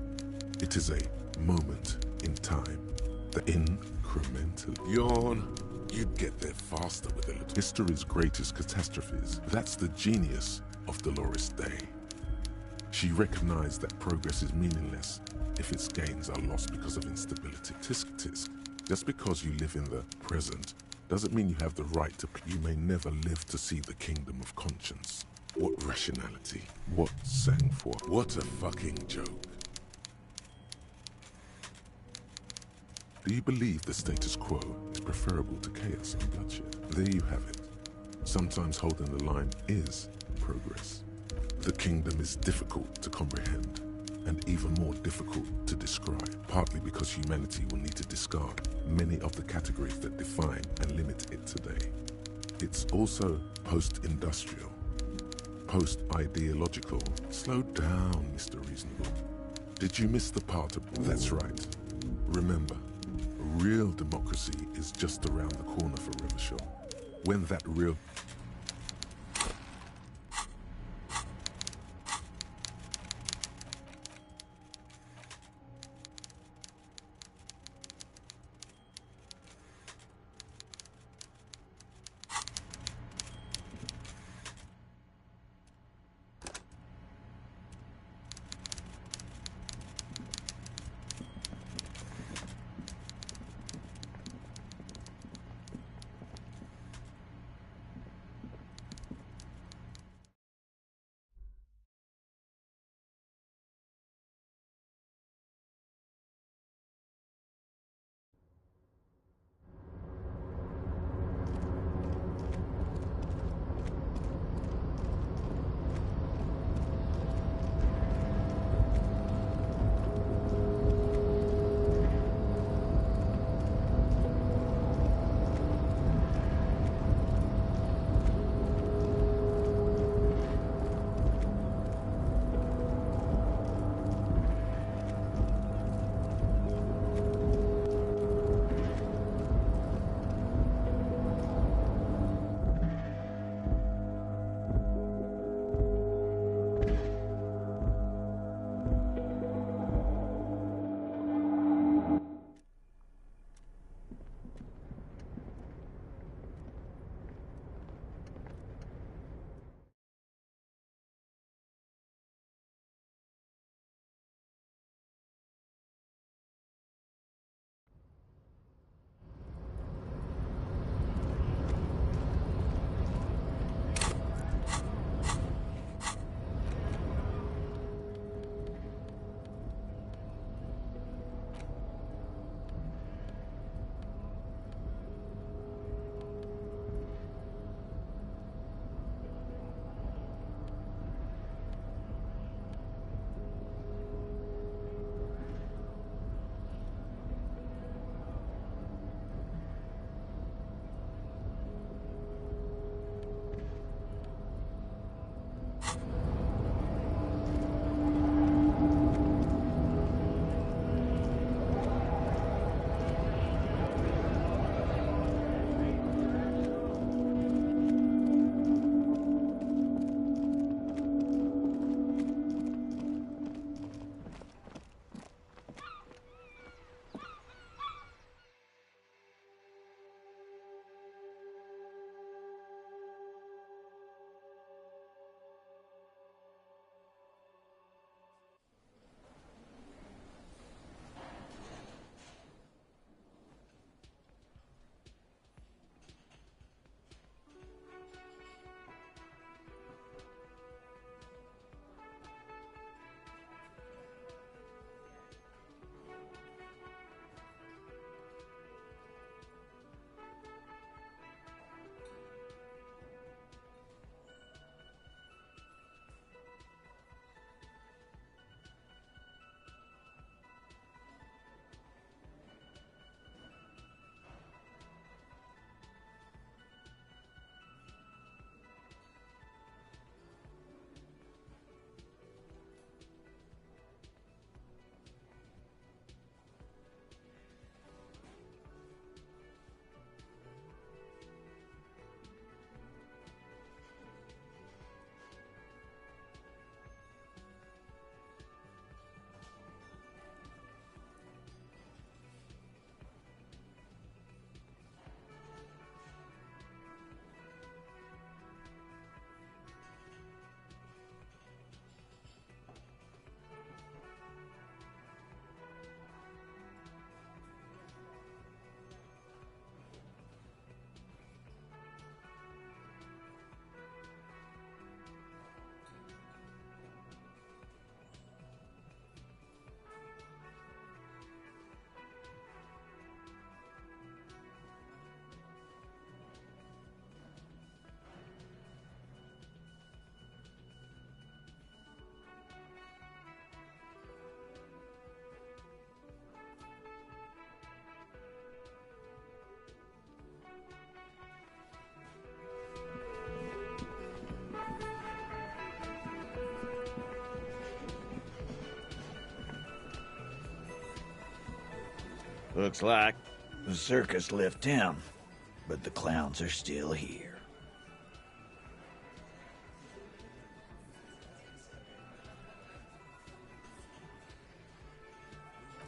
it is a moment in time. The incremental yawn. You'd get there faster with a little. History's greatest catastrophes. That's the genius of Dolores Day. She recognized that progress is meaningless if its gains are lost because of instability. Tisk tisk. Just because you live in the present doesn't mean you have the right to. You may never live to see the Kingdom of Conscience. What rationality? What sang-froid? What a fucking joke. Do you believe the status quo is preferable to chaos and bloodshed? There you have it. Sometimes holding the line is progress. The kingdom is difficult to comprehend, and even more difficult to describe, partly because humanity will need to discard many of the categories that define and limit it today. It's also post-industrial, post-ideological. Slow down, Mr. Reasonable. Did you miss the part of... That's right. Remember, real democracy is just around the corner for Revachol. When that real... Looks like the circus left town, but the clowns are still here.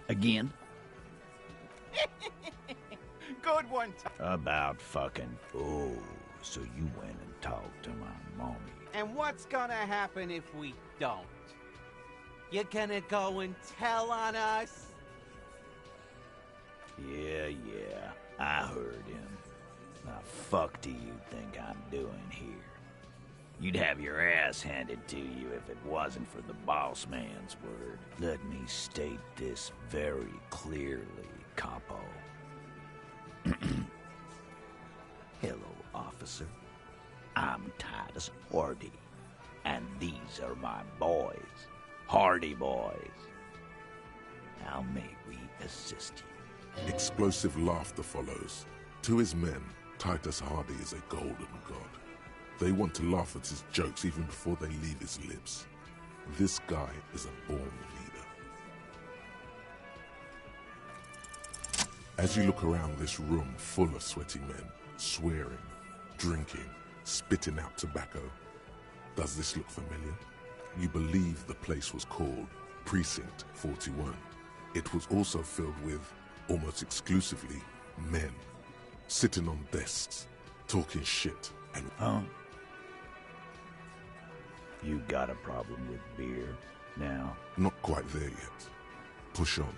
Again? Good one. About fucking... Oh, so you went and talked to my mommy. And what's gonna happen if we don't? You're gonna go and tell on us? Yeah, I heard him. Now, fuck do you think I'm doing here? You'd have your ass handed to you if it wasn't for the boss man's word. Let me state this very clearly, capo. Hello, officer. I'm Titus Hardy, and these are my boys. Hardy boys. How may we assist you? Explosive laughter follows. To his men, Titus Hardy is a golden god. They want to laugh at his jokes even before they leave his lips. This guy is a born leader. As you look around this room full of sweaty men, swearing, drinking, spitting out tobacco, does this look familiar? You believe the place was called Precinct 41. It was also filled with, almost exclusively, men, sitting on desks, talking shit, and... Huh? You got a problem with beer now? Not quite there yet. Push on.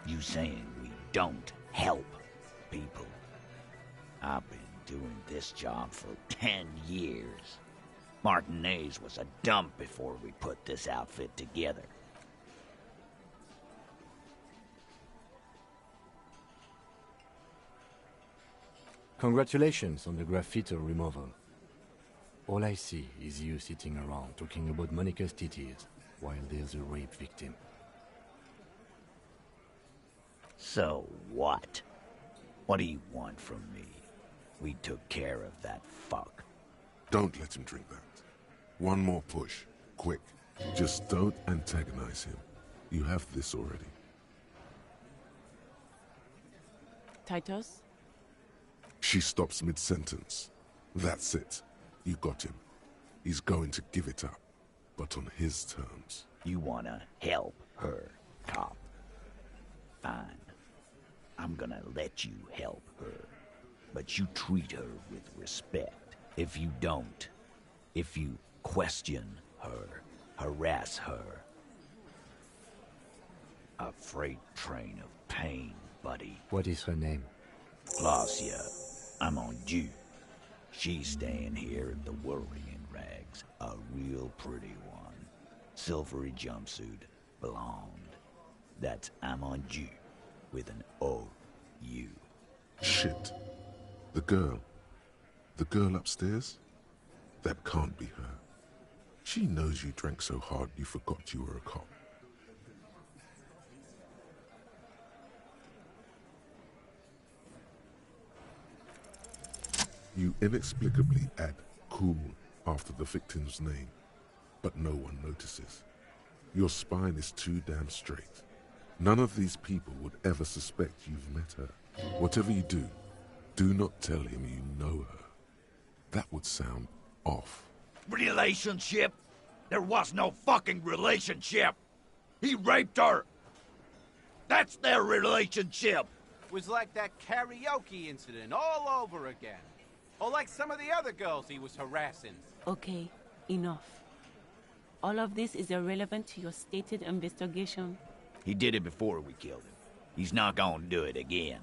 You saying we don't help people? I've been doing this job for 10 years. Martinez was a dump before we put this outfit together. Congratulations on the graffiti removal. All I see is you sitting around talking about Monica's titties while there's a rape victim. So what? What do you want from me? We took care of that fuck. Don't let him drink that. One more push. Quick. Just don't antagonize him. You have this already. Titus? She stops mid-sentence. That's it. You got him. He's going to give it up, but on his terms. You wanna help her, cop? Fine. I'm gonna let you help her. But you treat her with respect. If you don't, if you question her, harass her, a freight train of pain, buddy. What is her name? Glacia. I'm on due. She's staying here in the worrying rags. A real pretty one. Silvery jumpsuit, blonde. That's I'm on due with an O-U. Shit. The girl upstairs? That can't be her. She knows you drank so hard you forgot you were a cop. You inexplicably add cool after the victim's name, but no one notices. Your spine is too damn straight. None of these people would ever suspect you've met her. Whatever you do, do not tell him you know her. That would sound off. Relationship? There was no fucking relationship! He raped her! That's their relationship! Was like that karaoke incident all over again. Or like some of the other girls he was harassing. Okay, enough. All of this is irrelevant to your stated investigation. He did it before we killed him. He's not gonna do it again.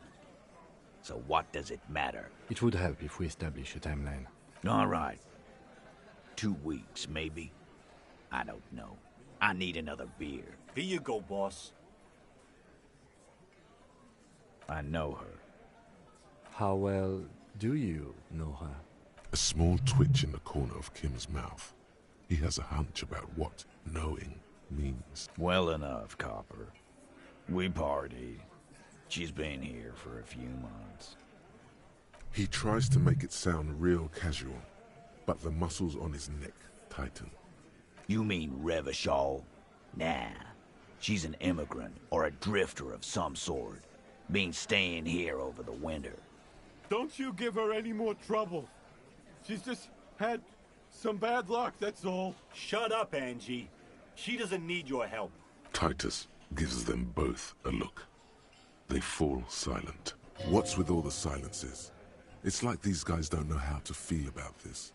So what does it matter? It would help if we establish a timeline. All right. 2 weeks, maybe? I don't know. I need another beer. Here you go, boss. I know her. How well do you know her? A small twitch in the corner of Kim's mouth. He has a hunch about what knowing means. Well enough, Copper. We partied. She's been here for a few months. He tries to make it sound real casual, but the muscles on his neck tighten. You mean Revachol? Nah. She's an immigrant or a drifter of some sort. Been staying here over the winter. Don't you give her any more trouble. She's just had some bad luck, that's all. Shut up, Angie. She doesn't need your help. Titus gives them both a look. They fall silent. What's with all the silences? It's like these guys don't know how to feel about this.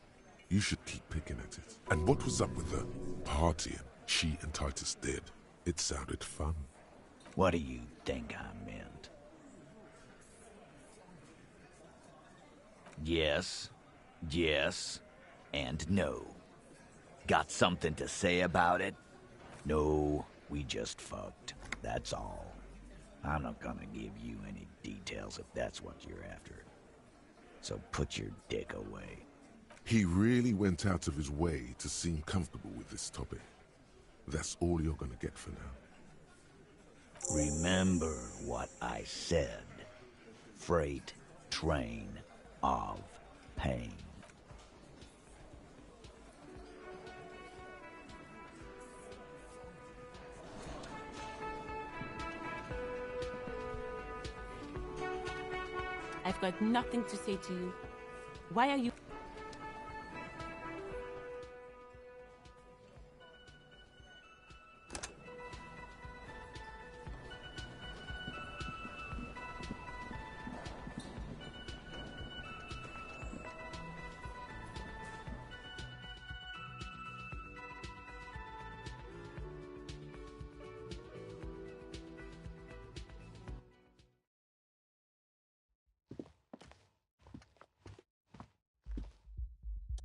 You should keep picking at it. And what was up with the partying she and Titus did? It sounded fun. What do you think I meant? Yes, yes, and no. Got something to say about it? No, we just fucked. That's all. I'm not gonna give you any details if that's what you're after. So put your dick away. He really went out of his way to seem comfortable with this topic. That's all you're gonna get for now. Remember what I said. Freight train of pain. I've got nothing to say to you. Why are you...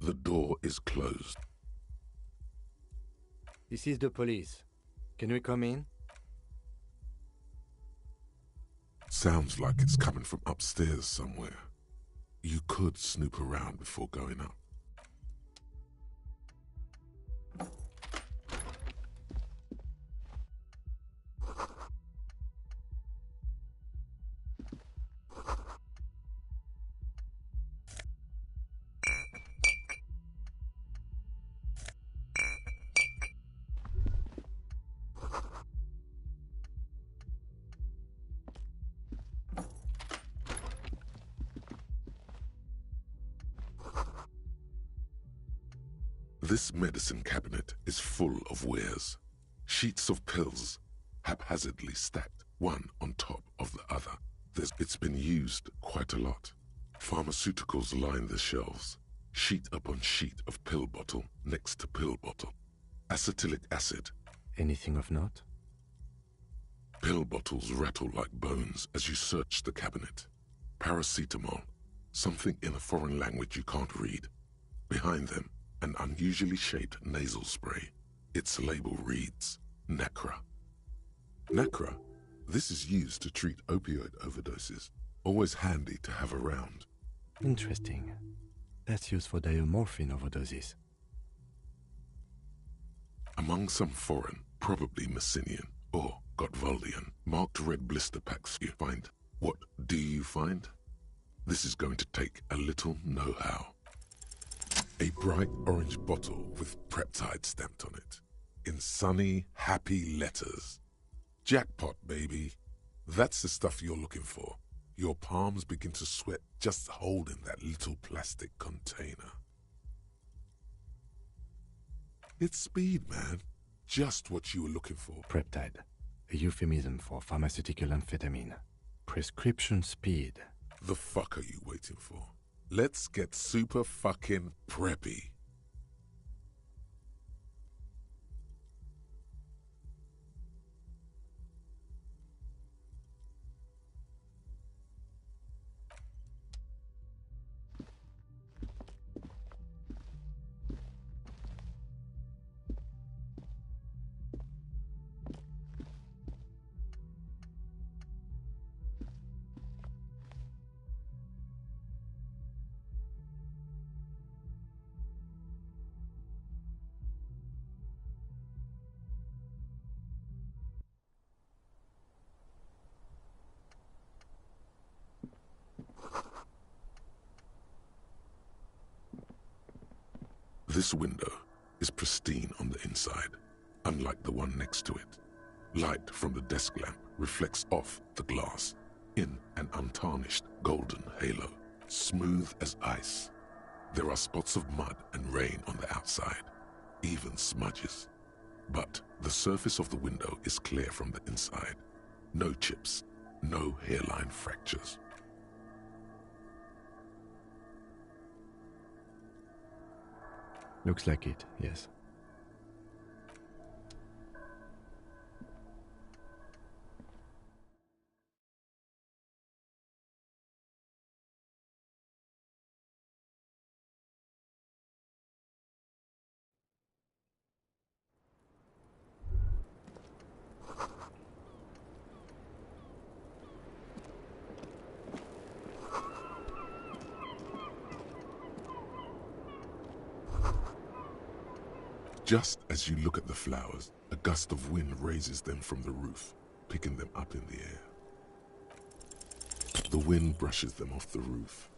The door is closed. This is the police. Can we come in? Sounds like it's coming from upstairs somewhere. You could snoop around before going up. This medicine cabinet is full of wares. Sheets of pills, haphazardly stacked, one on top of the other. It's been used quite a lot. Pharmaceuticals line the shelves, sheet upon sheet of pill bottle next to pill bottle. Acetylic acid. Anything of note? Pill bottles rattle like bones as you search the cabinet. Paracetamol, something in a foreign language you can't read. Behind them, an unusually shaped nasal spray. Its label reads, Nacra. Nacra, this is used to treat opioid overdoses. Always handy to have around. Interesting. That's used for diamorphine overdoses. Among some foreign, probably Messinian or Gotwaldian, marked red blister packs you find. What do you find? This is going to take a little know-how. A bright orange bottle with Preptide stamped on it, in sunny, happy letters. Jackpot, baby. That's the stuff you're looking for. Your palms begin to sweat just holding that little plastic container. It's speed, man. Just what you were looking for. Preptide, a euphemism for pharmaceutical amphetamine. Prescription speed. The fuck are you waiting for? Let's get super fucking preppy. This window is pristine on the inside, unlike the one next to it. Light from the desk lamp reflects off the glass in an untarnished golden halo, smooth as ice. There are spots of mud and rain on the outside, even smudges. But the surface of the window is clear from the inside. No chips, no hairline fractures. Looks like it, yes. Just as you look at the flowers, a gust of wind raises them from the roof, picking them up in the air. The wind brushes them off the roof.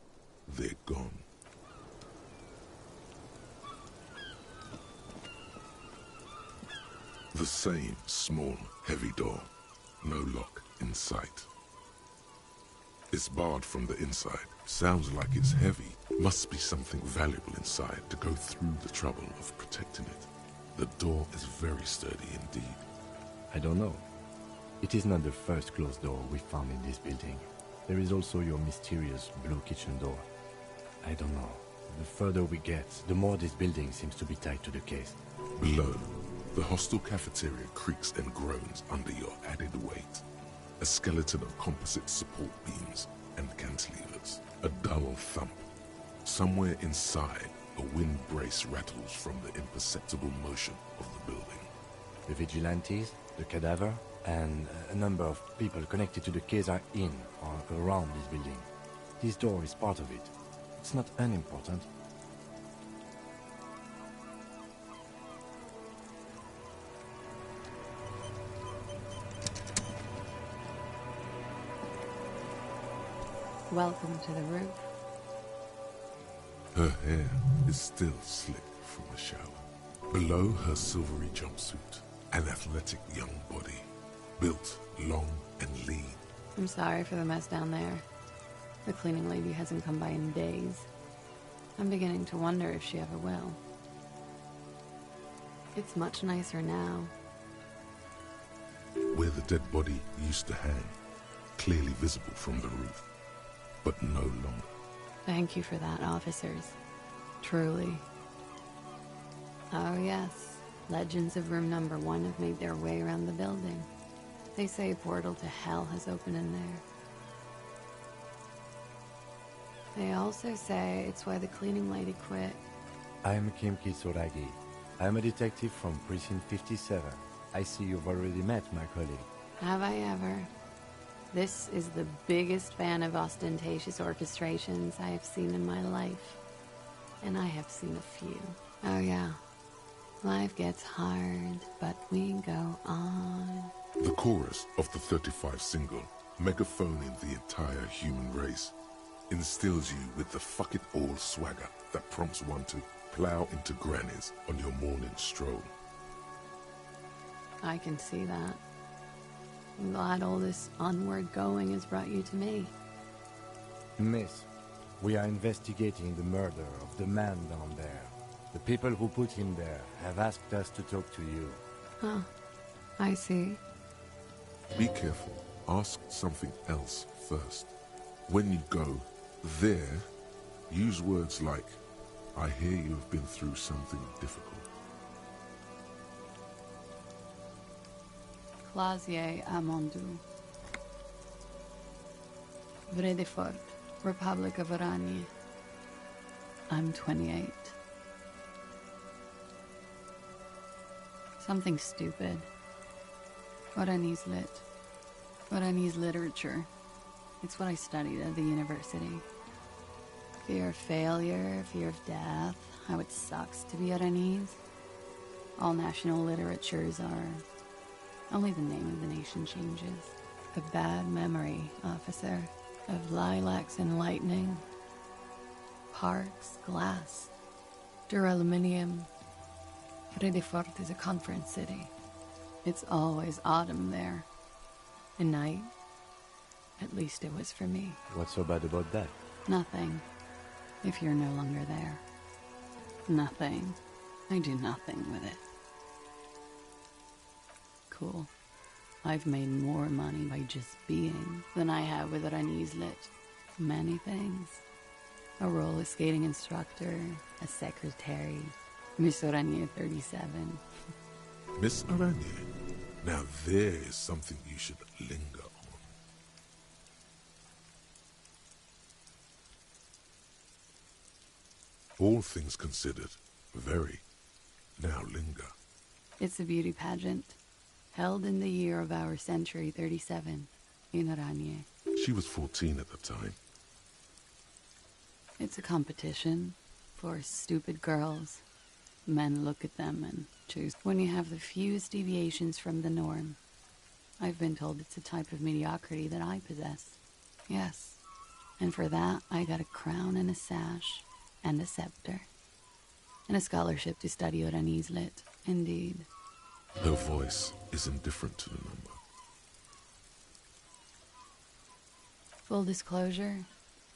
They're gone. The same small, heavy door. No lock in sight. It's barred from the inside. Sounds like it's heavy. Must be something valuable inside to go through the trouble of protecting it. The door is very sturdy indeed. I don't know. It is not the first closed door we found in this building. There is also your mysterious blue kitchen door. I don't know. The further we get, the more this building seems to be tied to the case. Below, the hostel cafeteria creaks and groans under your added weight. A skeleton of composite support beams and cantilevers. A dull thump. Somewhere inside, a wind brace rattles from the imperceptible motion of the building. The vigilantes, the cadaver, and a number of people connected to the case are in or around this building. This door is part of it. It's not unimportant. Welcome to the roof. Her hair is still slick from the shower. Below her silvery jumpsuit, an athletic young body, built long and lean. I'm sorry for the mess down there. The cleaning lady hasn't come by in days. I'm beginning to wonder if she ever will. It's much nicer now. Where the dead body used to hang, clearly visible from the roof, but no longer. Thank you for that, officers. Truly. Oh yes, legends of room number 1 have made their way around the building. They say a portal to hell has opened in there. They also say it's why the cleaning lady quit. I am Kim Kitsuragi. I am a detective from Precinct 57. I see you've already met my colleague. Have I ever? This is the biggest fan of ostentatious orchestrations I have seen in my life. And I have seen a few. Oh yeah. Life gets hard, but we go on. The chorus of the 35 single, megaphoning the entire human race, instills you with the fuck it all swagger that prompts one to plow into grannies on your morning stroll. I can see that. I'm glad all this onward going has brought you to me. Miss, we are investigating the murder of the man down there. The people who put him there have asked us to talk to you. Huh. I see. Be careful. Ask something else first. When you go there, use words like, I hear you have been through something difficult. Clasier Amondou. Vredefort, Republic of Oranje. I'm 28. Something stupid. Oranese lit. Oranese literature. It's what I studied at the university. Fear of failure, fear of death, how it sucks to be Oranese. All national literatures are... Only the name of the nation changes. A bad memory, officer, of lilacs and lightning. Parks, glass. After Elysium, Redefort is a conference city. It's always autumn there. At night. At least it was for me. What's so bad about that? Nothing. If you're no longer there. Nothing. I do nothing with it. Cool. I've made more money by just being than I have with Oranise Lit. Many things. A roller skating instructor, a secretary, Miss Oranje 37. Miss Oranje, now there is something you should linger on. All things considered, very. Now linger. It's a beauty pageant, held in the year of our century 37, in Oranje. She was 14 at the time. It's a competition for stupid girls. Men look at them and choose when you have the fewest deviations from the norm. I've been told it's a type of mediocrity that I possess. Yes. And for that, I got a crown and a sash and a scepter. And a scholarship to study Oranise Lit. Indeed. Her voice is indifferent to the number. Full disclosure,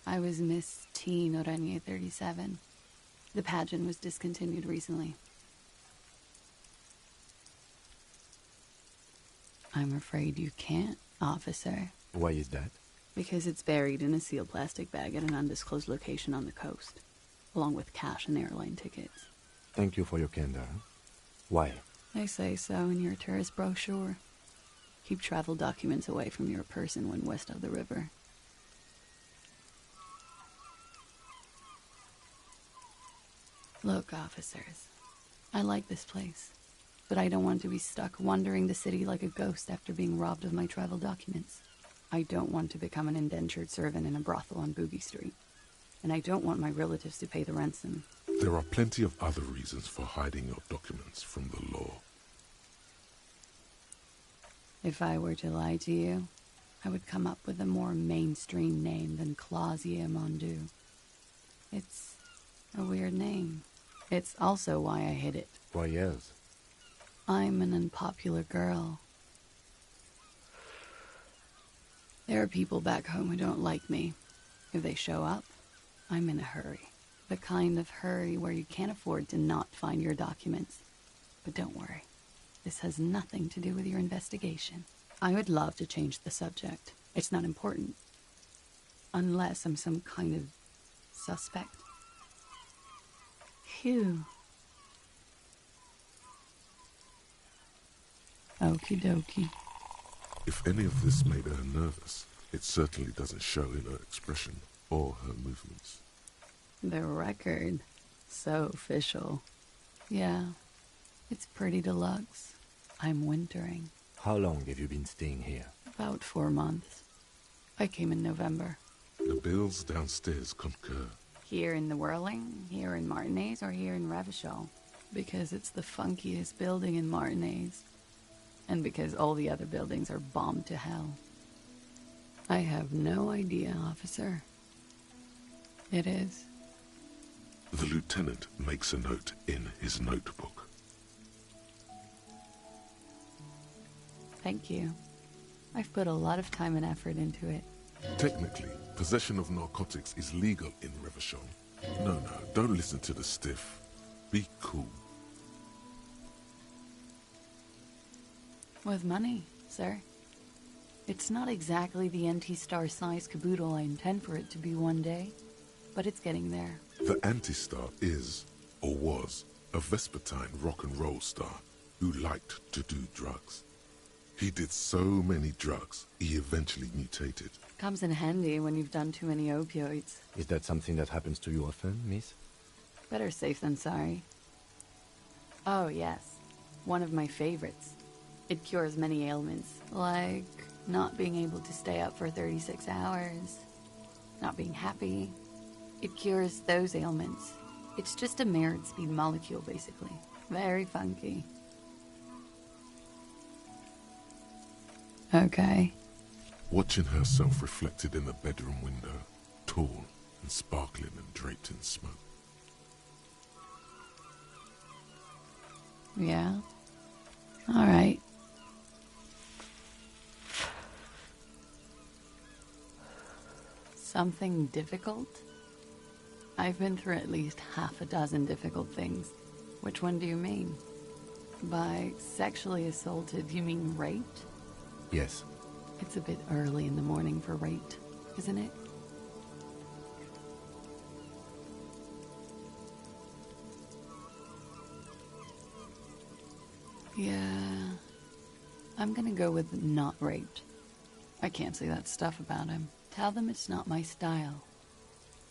I was Miss Teen Oranje 37. The pageant was discontinued recently. I'm afraid you can't, officer. Why is that? Because it's buried in a sealed plastic bag at an undisclosed location on the coast, along with cash and airline tickets. Thank you for your candor. Why? They say so in your tourist brochure. Keep travel documents away from your person when west of the river. Look, officers, I like this place, but I don't want to be stuck wandering the city like a ghost after being robbed of my travel documents. I don't want to become an indentured servant in a brothel on Boogie Street, and I don't want my relatives to pay the ransom. There are plenty of other reasons for hiding your documents from the law. If I were to lie to you, I would come up with a more mainstream name than Clausia Mondu. It's a weird name. It's also why I hid it. Why, yes. I'm an unpopular girl. There are people back home who don't like me. If they show up, I'm in a hurry. The kind of hurry where you can't afford to not find your documents. But don't worry. This has nothing to do with your investigation. I would love to change the subject. It's not important. Unless I'm some kind of suspect. Phew. Okie dokie. If any of this made her nervous, it certainly doesn't show in her expression or her movements. The record. So official. Yeah, it's pretty deluxe. I'm wintering. How long have you been staying here? About 4 months. I came in November. The bills downstairs concur. Here in the Whirling, here in Martinez, or here in Revachol? Because it's the funkiest building in Martinez. And because all the other buildings are bombed to hell. I have no idea, officer. It is. The lieutenant makes a note in his notebook. Thank you. I've put a lot of time and effort into it. Technically, possession of narcotics is legal in Revachol. No, don't listen to the stiff. Be cool. With money, sir. It's not exactly the anti-star-sized caboodle I intend for it to be one day, but it's getting there. The anti-star is, or was, a Vespertine rock and roll star who liked to do drugs. He did so many drugs, he eventually mutated. Comes in handy when you've done too many opioids. Is that something that happens to you often, miss? Better safe than sorry. Oh, yes. One of my favorites. It cures many ailments, like not being able to stay up for 36 hours, not being happy. It cures those ailments. It's just a merit speed molecule, basically. Very funky. Okay. Watching herself reflected in the bedroom window, tall and sparkling and draped in smoke. Yeah? Alright. Something difficult? I've been through at least half a dozen difficult things. Which one do you mean? By sexually assaulted, you mean raped? Yes. It's a bit early in the morning for raped, isn't it? Yeah, I'm gonna go with not raped. I can't say that stuff about him. Tell them it's not my style.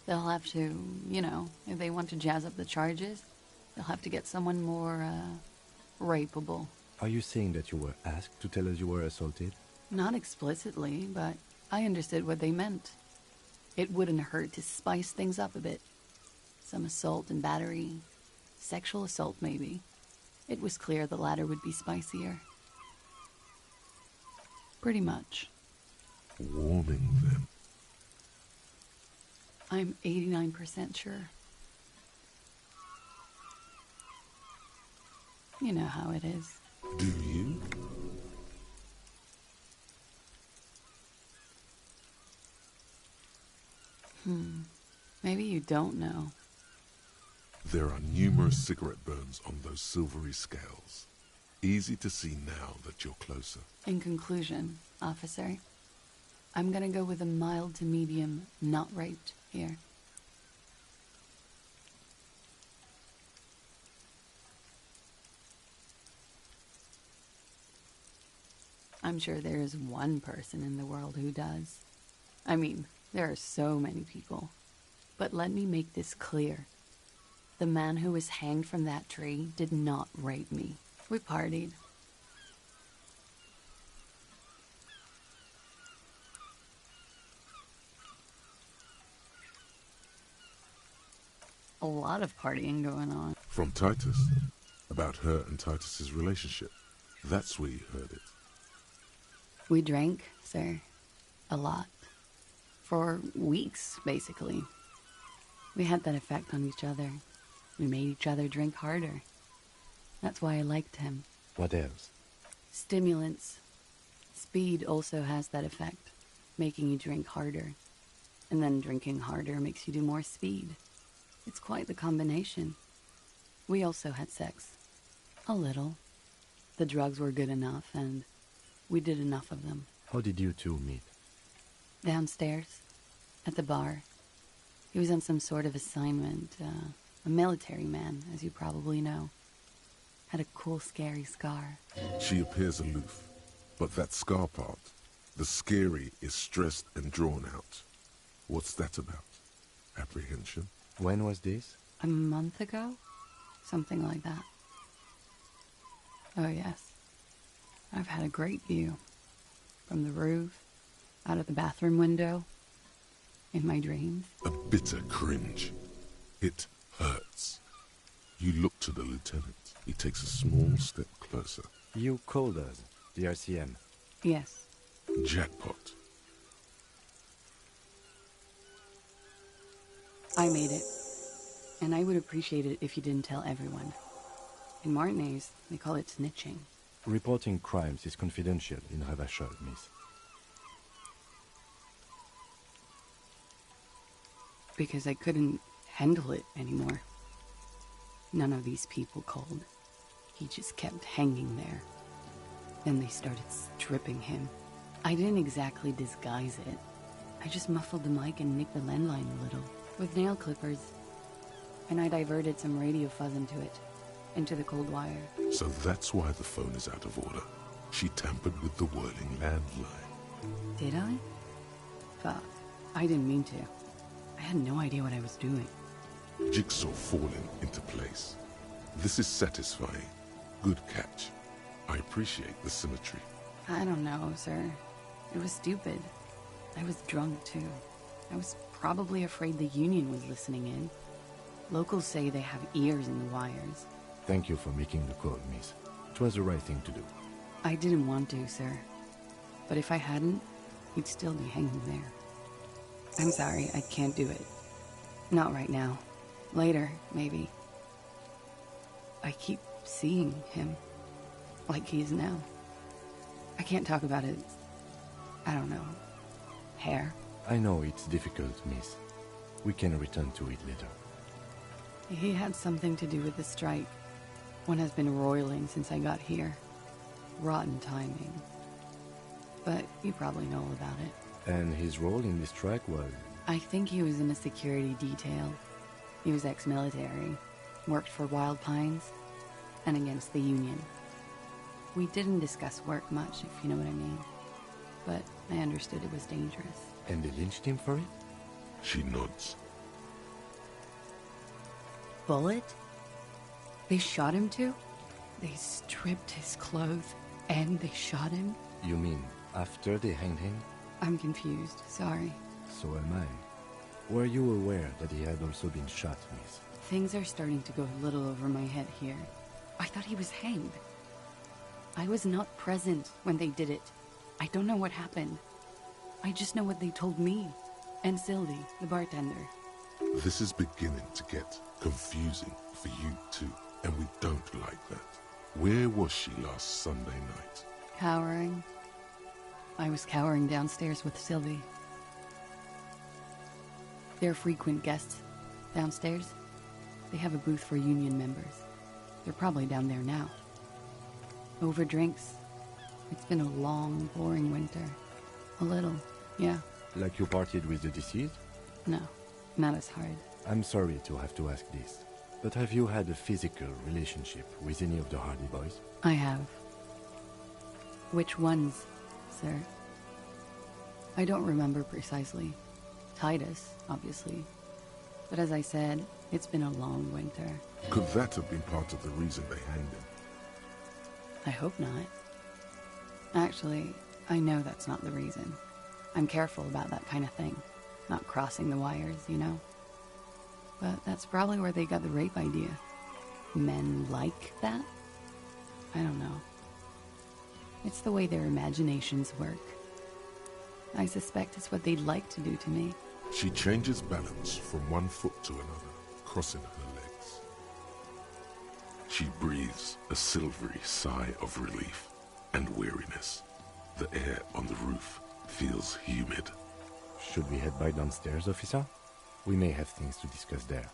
They'll have to, you know, if they want to jazz up the charges, they'll have to get someone more, rapeable. Are you saying that you were asked to tell us you were assaulted? Not explicitly, but I understood what they meant. It wouldn't hurt to spice things up a bit. Some assault and battery. Sexual assault, maybe. It was clear the latter would be spicier. Pretty much. Warming them. I'm 89% sure. You know how it is. Do you? Maybe you don't know. There are numerous cigarette burns on those silvery scales. Easy to see now that you're closer. In conclusion, officer, I'm gonna go with a mild to medium, not raped here. I'm sure there is one person in the world who does. I mean, there are so many people. But let me make this clear. The man who was hanged from that tree did not rape me. We partied. A lot of partying going on. From Titus. About her and Titus's relationship. That's where you heard it. We drank, sir. A lot. For weeks, basically. We had that effect on each other. We made each other drink harder. That's why I liked him. What else? Stimulants. Speed also has that effect, making you drink harder. And then drinking harder makes you do more speed. It's quite the combination. We also had sex. A little. The drugs were good enough, and we did enough of them. How did you two meet? Downstairs, at the bar. He was on some sort of assignment, a military man, as you probably know. Had a cool, scary scar. She appears aloof, but that scar part, the scary, is stressed and drawn out. What's that about? Apprehension? When was this? A month ago? Something like that. Oh, yes. I've had a great view. From the roof, out of the bathroom window, in my dreams. A bitter cringe. It hurts. You look to the lieutenant. He takes a small step closer. You called us, the RCM. Yes. Jackpot. I made it. And I would appreciate it if you didn't tell everyone. In Martinez, they call it snitching. Reporting crimes is confidential in Ravachol, miss. Because I couldn't handle it anymore. None of these people called. He just kept hanging there. Then they started stripping him. I didn't exactly disguise it. I just muffled the mic and nicked the landline a little. With nail clippers. And I diverted some radio fuzz into it. Into the cold wire. So that's why the phone is out of order. She tampered with the whirling landline. Did I? Fuck. I didn't mean to. I had no idea what I was doing. Jigsaw falling into place. This is satisfying. Good catch. I appreciate the symmetry. I don't know, sir. It was stupid. I was drunk, too. I was probably afraid the Union was listening in. Locals say they have ears in the wires. Thank you for making the call, miss. It was the right thing to do. I didn't want to, sir. But if I hadn't, he'd still be hanging there. I'm sorry, I can't do it. Not right now. Later, maybe. I keep stopped seeing him like he is now. I can't talk about his, I don't know, hair. I know it's difficult, miss. We can return to it later. He had something to do with the strike. One has been roiling since I got here. Rotten timing. But you probably know all about it. And his role in this strike was? I think he was in a security detail. He was ex-military, worked for Wild Pines, and against the Union. We didn't discuss work much, if you know what I mean. But I understood it was dangerous. And they lynched him for it? She nods. Bullet? They shot him too? They stripped his clothes and they shot him? You mean after they hanged him? I'm confused, sorry. So am I. Were you aware that he had also been shot, miss? Things are starting to go a little over my head here. I thought he was hanged. I was not present when they did it. I don't know what happened. I just know what they told me. And Sylvie, the bartender. This is beginning to get confusing for you too, and we don't like that. Where was she last Sunday night? Cowering. I was cowering downstairs with Sylvie. They're frequent guests downstairs. They have a booth for union members. They're probably down there now. Over drinks. It's been a long, boring winter. A little, yeah. Like you partied with the deceased? No, not as hard. I'm sorry to have to ask this, but have you had a physical relationship with any of the Hardy Boys? I have. Which ones, sir? I don't remember precisely. Titus, obviously. But as I said, it's been a long winter. Could that have been part of the reason they hanged him? I hope not. Actually, I know that's not the reason. I'm careful about that kind of thing. Not crossing the wires, you know? But that's probably where they got the rape idea. Men like that? I don't know. It's the way their imaginations work. I suspect it's what they'd like to do to me. She changes balance from one foot to another, crossing her legs. She breathes a silvery sigh of relief and weariness. The air on the roof feels humid. Should we head back downstairs, officer? We may have things to discuss there.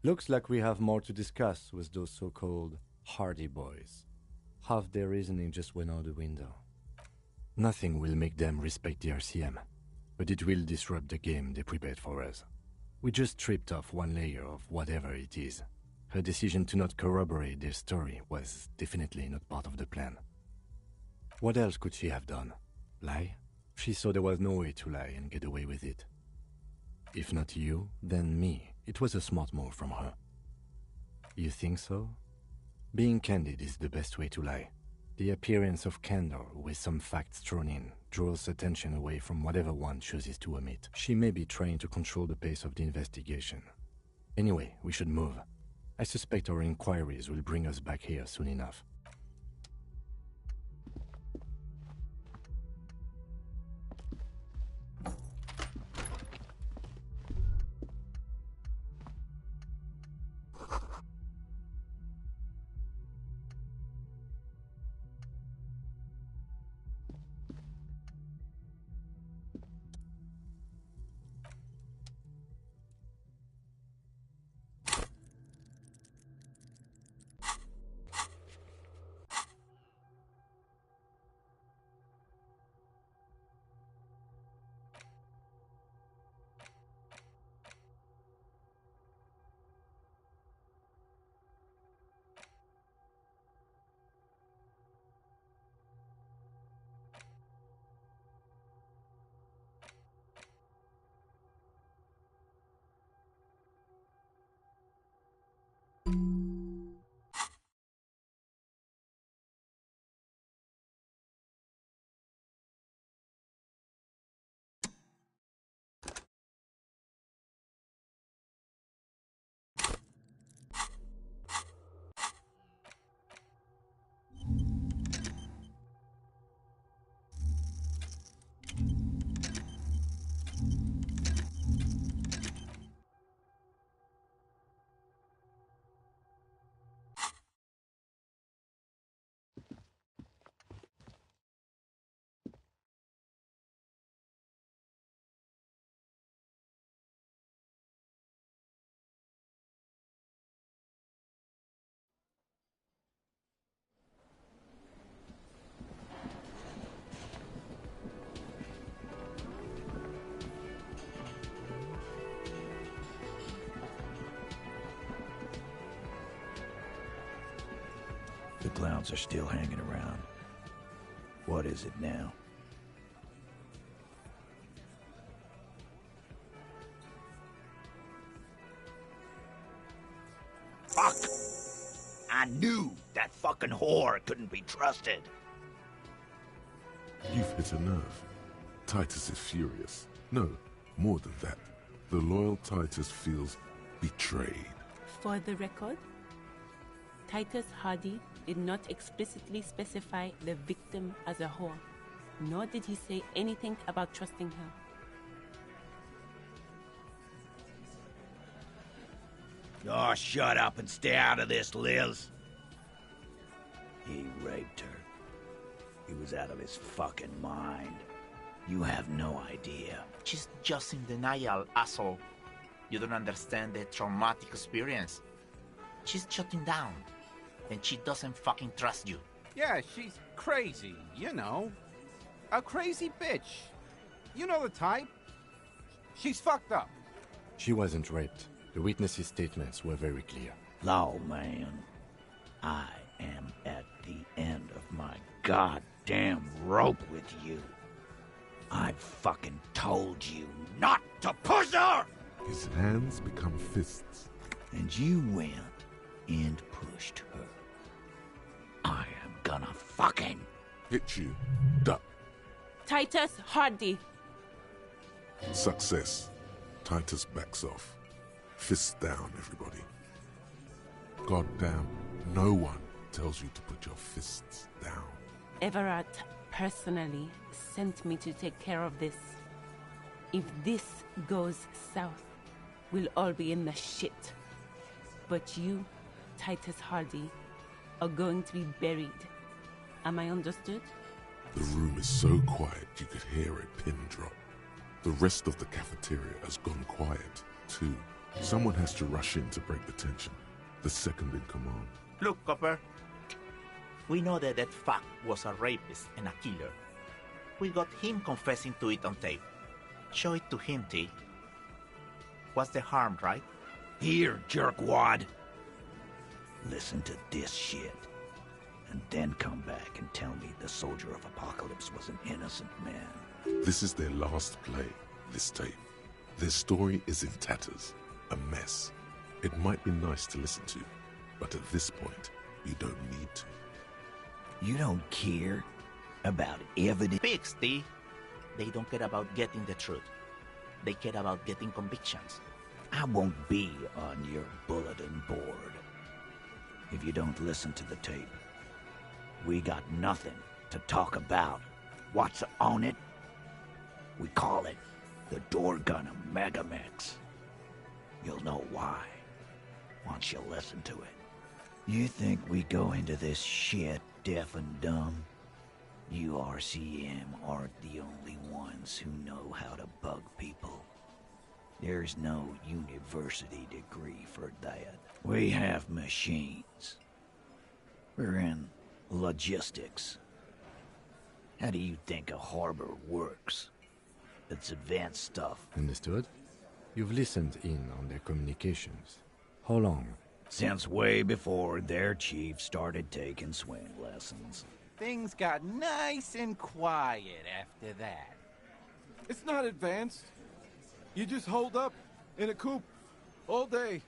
Looks like we have more to discuss with those so-called Hardy Boys. Half their reasoning just went out the window. Nothing will make them respect the RCM, but it will disrupt the game they prepared for us. We just stripped off one layer of whatever it is. Her decision to not corroborate their story was definitely not part of the plan. What else could she have done? Lie? She saw there was no way to lie and get away with it. If not you, then me. It was a smart move from her. You think so? Being candid is the best way to lie. The appearance of candor with some facts thrown in draws attention away from whatever one chooses to omit. She may be trying to control the pace of the investigation. Anyway, we should move. I suspect our inquiries will bring us back here soon enough. the clowns are still hanging around. What is it now? Fuck! I knew that fucking whore couldn't be trusted. You've hit a nerve. Titus is furious. No, more than that. The loyal Titus feels betrayed. For the record, Titus Hardy did not explicitly specify the victim as a whore, nor did he say anything about trusting her. Oh, shut up and stay out of this, Liz. He raped her. He was out of his fucking mind. You have no idea. She's just in denial, asshole. You don't understand the traumatic experience. She's shutting down, and she doesn't fucking trust you. Yeah, she's crazy, you know. A crazy bitch. You know the type. She's fucked up. She wasn't raped. The witnesses' statements were very clear. Law, man. I am at the end of my goddamn rope with you. I fucking told you not to push her! His hands become fists. And you went and pushed her. I am gonna fucking hit you. Duck. Titus Hardy. Success. Titus backs off. Fists down, everybody. Goddamn, no one tells you to put your fists down. Everard personally sent me to take care of this. If this goes south, we'll all be in the shit. But you, Titus Hardy, are going to be buried. Am I understood? The room is so quiet you could hear a pin drop. The rest of the cafeteria has gone quiet, too. Someone has to rush in to break the tension. The second in command. Look, Copper. We know that that fuck was a rapist and a killer. We got him confessing to it on tape. Show it to him, T. What's the harm, right? Here, jerkwad. Listen to this shit. And then come back and tell me the Soldier of Apocalypse was an innocent man. This is their last play, this tape. Their story is in tatters, a mess. It might be nice to listen to, but at this point, you don't need to. You don't care about evidence? Pigs, T. They don't care about getting the truth. They care about getting convictions. I won't be on your bulletin board if you don't listen to the tape. We got nothing to talk about. What's on it? We call it the Dorgun Megamix. You'll know why once you listen to it. You think we go into this shit deaf and dumb? You RCM aren't the only ones who know how to bug people. There's no university degree for that. We have machines. We're in logistics. How do you think a harbor works? It's advanced stuff. Understood? You've listened in on their communications. How long? Since way before their chief started taking swim lessons. Things got nice and quiet after that. It's not advanced. You just hold up in a coop all day,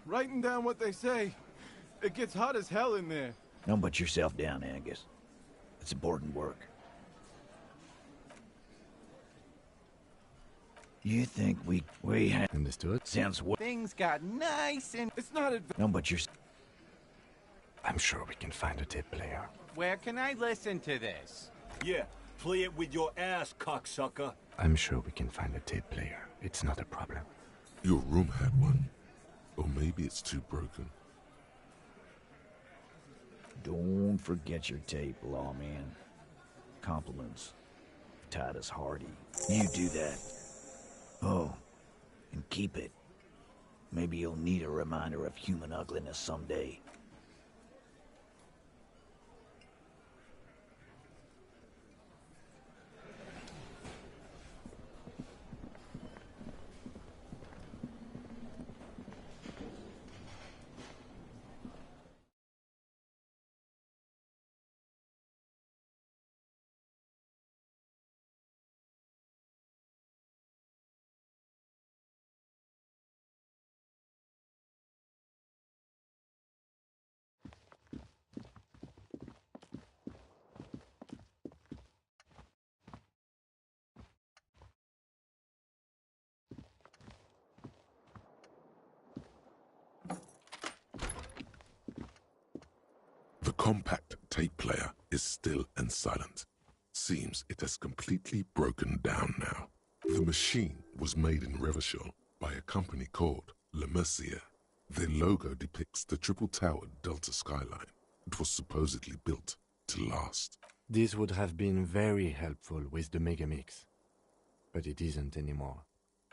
writing down what they say. It gets hot as hell in there. Don't put yourself down, Angus. It's important work. You think we have... Understood? Since what? Things got nice and... It's not advanced. Don't put yourself... I'm sure we can find a tape player. Where can I listen to this? Yeah, play it with your ass, cocksucker. I'm sure we can find a tape player. It's not a problem. Your room had one. Or maybe it's too broken. Don't forget your tape, lawman. Compliments. Titus Hardy. You do that. Oh, and keep it. Maybe you'll need a reminder of human ugliness someday. compact tape player is still and silent. Seems it has completely broken down now. The machine was made in Revachol by a company called Elysium. Their logo depicts the triple-towered Delta skyline. It was supposedly built to last. This would have been very helpful with the Megamix, but it isn't anymore.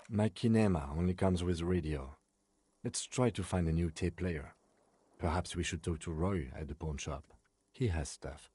My Kinema only comes with radio. Let's try to find a new tape player. Perhaps we should talk to Roy at the pawn shop. He has stuff.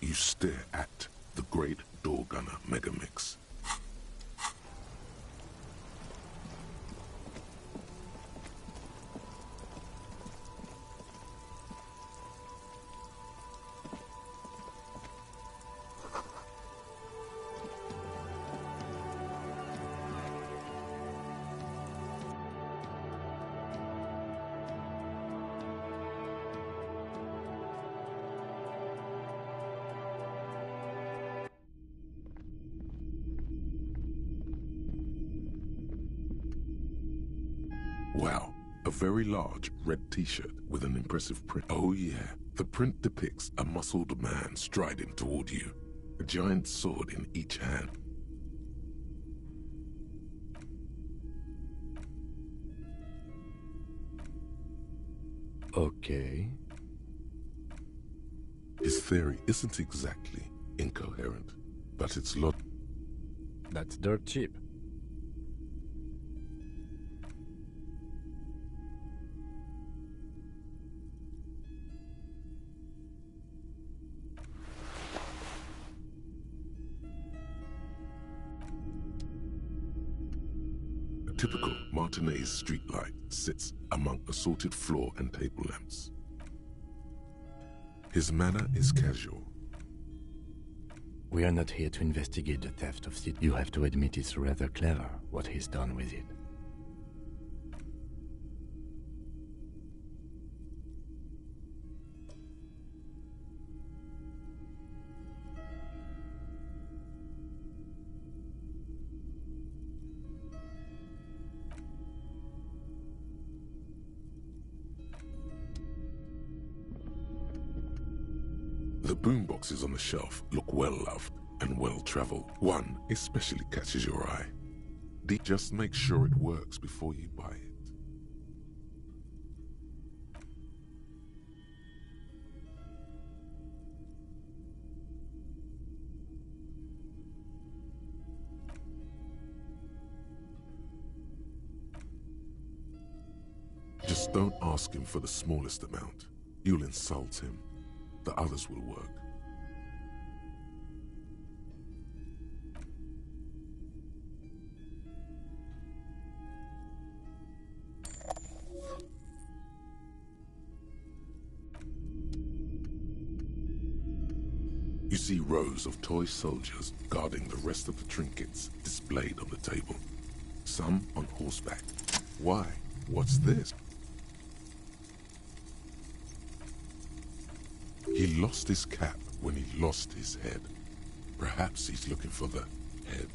You stare at the Great Door Gunner Megamix. Wow, a very large red t-shirt with an impressive print. Oh yeah, the print depicts a muscled man striding toward you, a giant sword in each hand. Okay. His theory isn't exactly incoherent, but it's That's dirt cheap. A typical Martinez streetlight sits among assorted floor and table lamps. His manner is casual. We are not here to investigate the theft of city. You have to admit it's rather clever what he's done with it. The boomboxes on the shelf look well-loved and well-traveled. One especially catches your eye. Just make sure it works before you buy it. Just don't ask him for the smallest amount. You'll insult him. The others will work. You see rows of toy soldiers guarding the rest of the trinkets displayed on the table. Some on horseback. Why? What's this? He lost his cap when he lost his head. Perhaps he's looking for the head.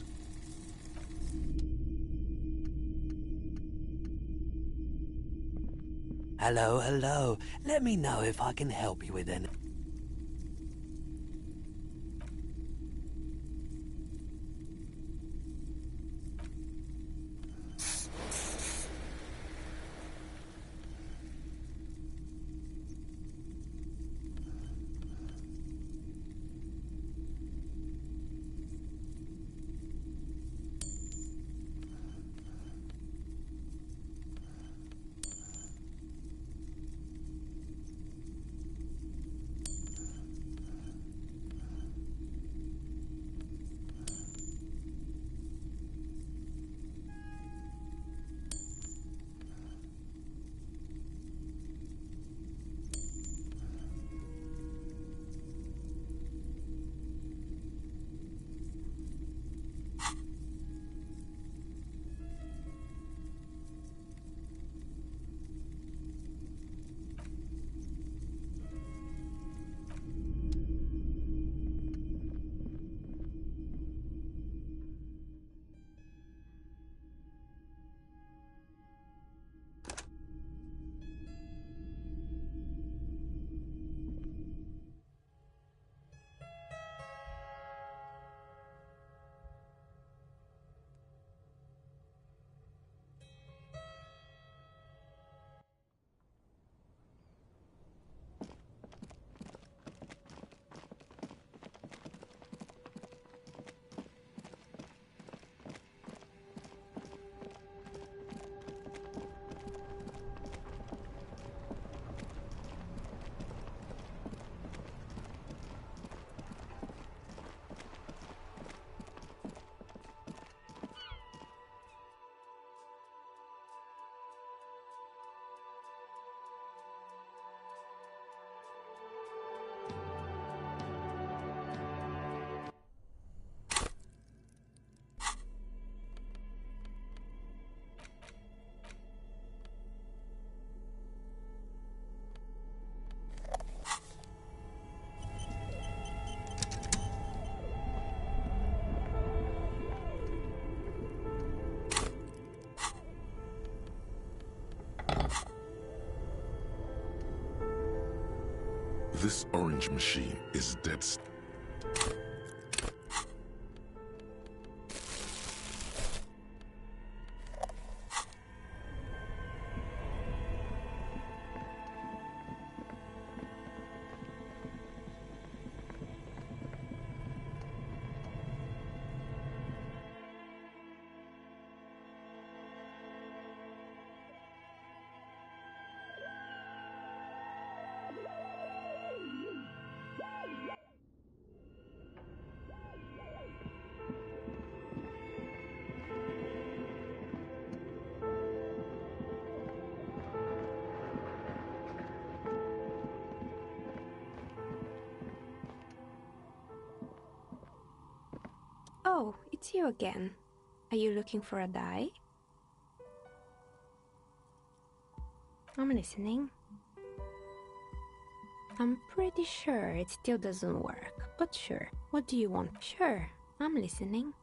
Hello, hello. Let me know if I can help you with anything. This orange machine is dead. Oh, it's you again. Are you looking for a die? I'm listening. I'm pretty sure it still doesn't work, but sure. What do you want? Sure, I'm listening.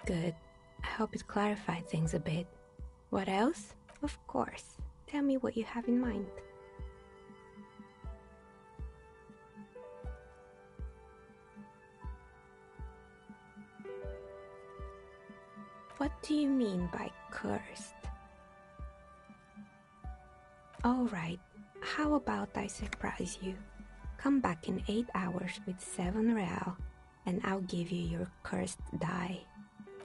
Good. I hope it clarified things a bit. What else? Of course. Tell me what you have in mind. What do you mean by cursed? Alright, how about I surprise you? Come back in 8 hours with 7 real, and I'll give you your cursed die.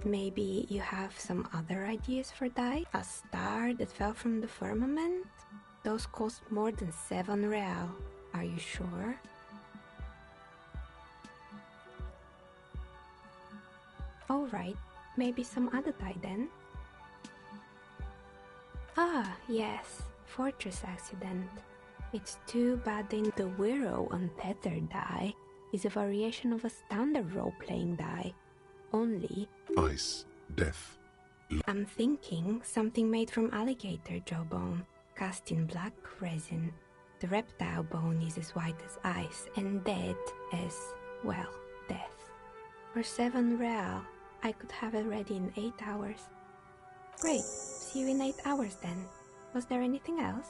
Maybe you have some other ideas for die? A star that fell from the firmament? Those cost more than 7 real. Are you sure? Alright, maybe some other die then? Ah, yes, fortress accident. It's too bad the Wiro untethered die is a variation of a standard role-playing die. Only... Ice, death. I'm thinking something made from alligator jawbone, cast in black resin. The reptile bone is as white as ice, and dead as, well, death. For 7 real, I could have it ready in 8 hours. Great, see you in 8 hours then. Was there anything else?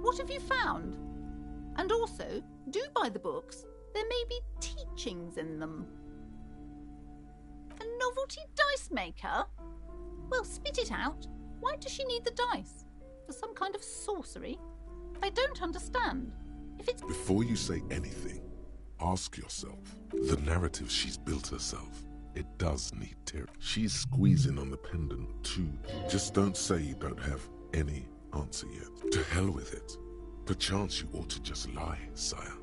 What have you found? And also, do buy the books. There may be teachings in them. A novelty dice maker? Well, spit it out. Why does she need the dice? For some kind of sorcery? I don't understand. If it's... Before you say anything, ask yourself. The narrative she's built herself, it does need tear. She's squeezing on the pendant too. Just don't say you don't have any answer yet. To hell with it. Perchance you ought to just lie, sire.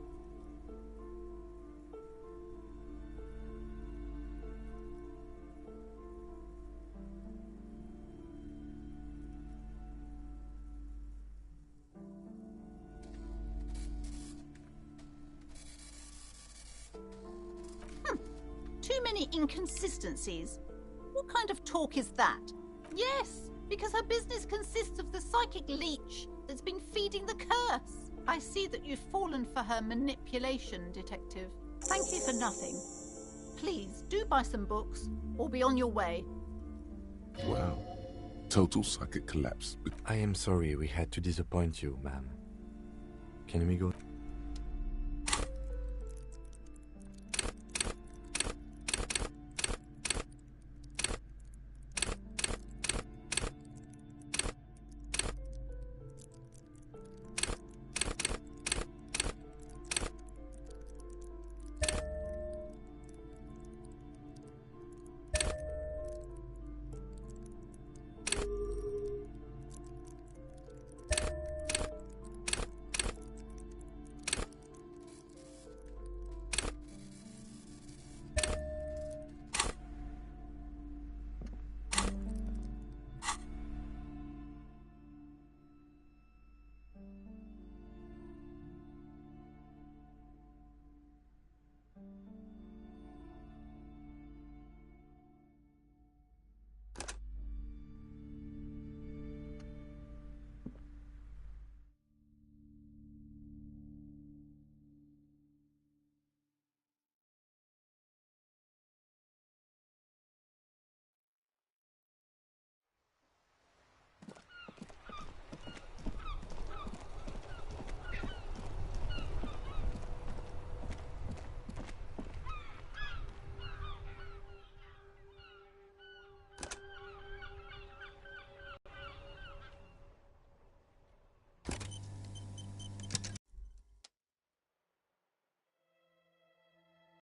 inconsistencies. What kind of talk is that? Yes, because her business consists of the psychic leech that's been feeding the curse. I see that you've fallen for her manipulation, Detective. Thank you for nothing. Please, do buy some books, or be on your way. Wow. Total psychic collapse. I am sorry we had to disappoint you, ma'am. Can we go?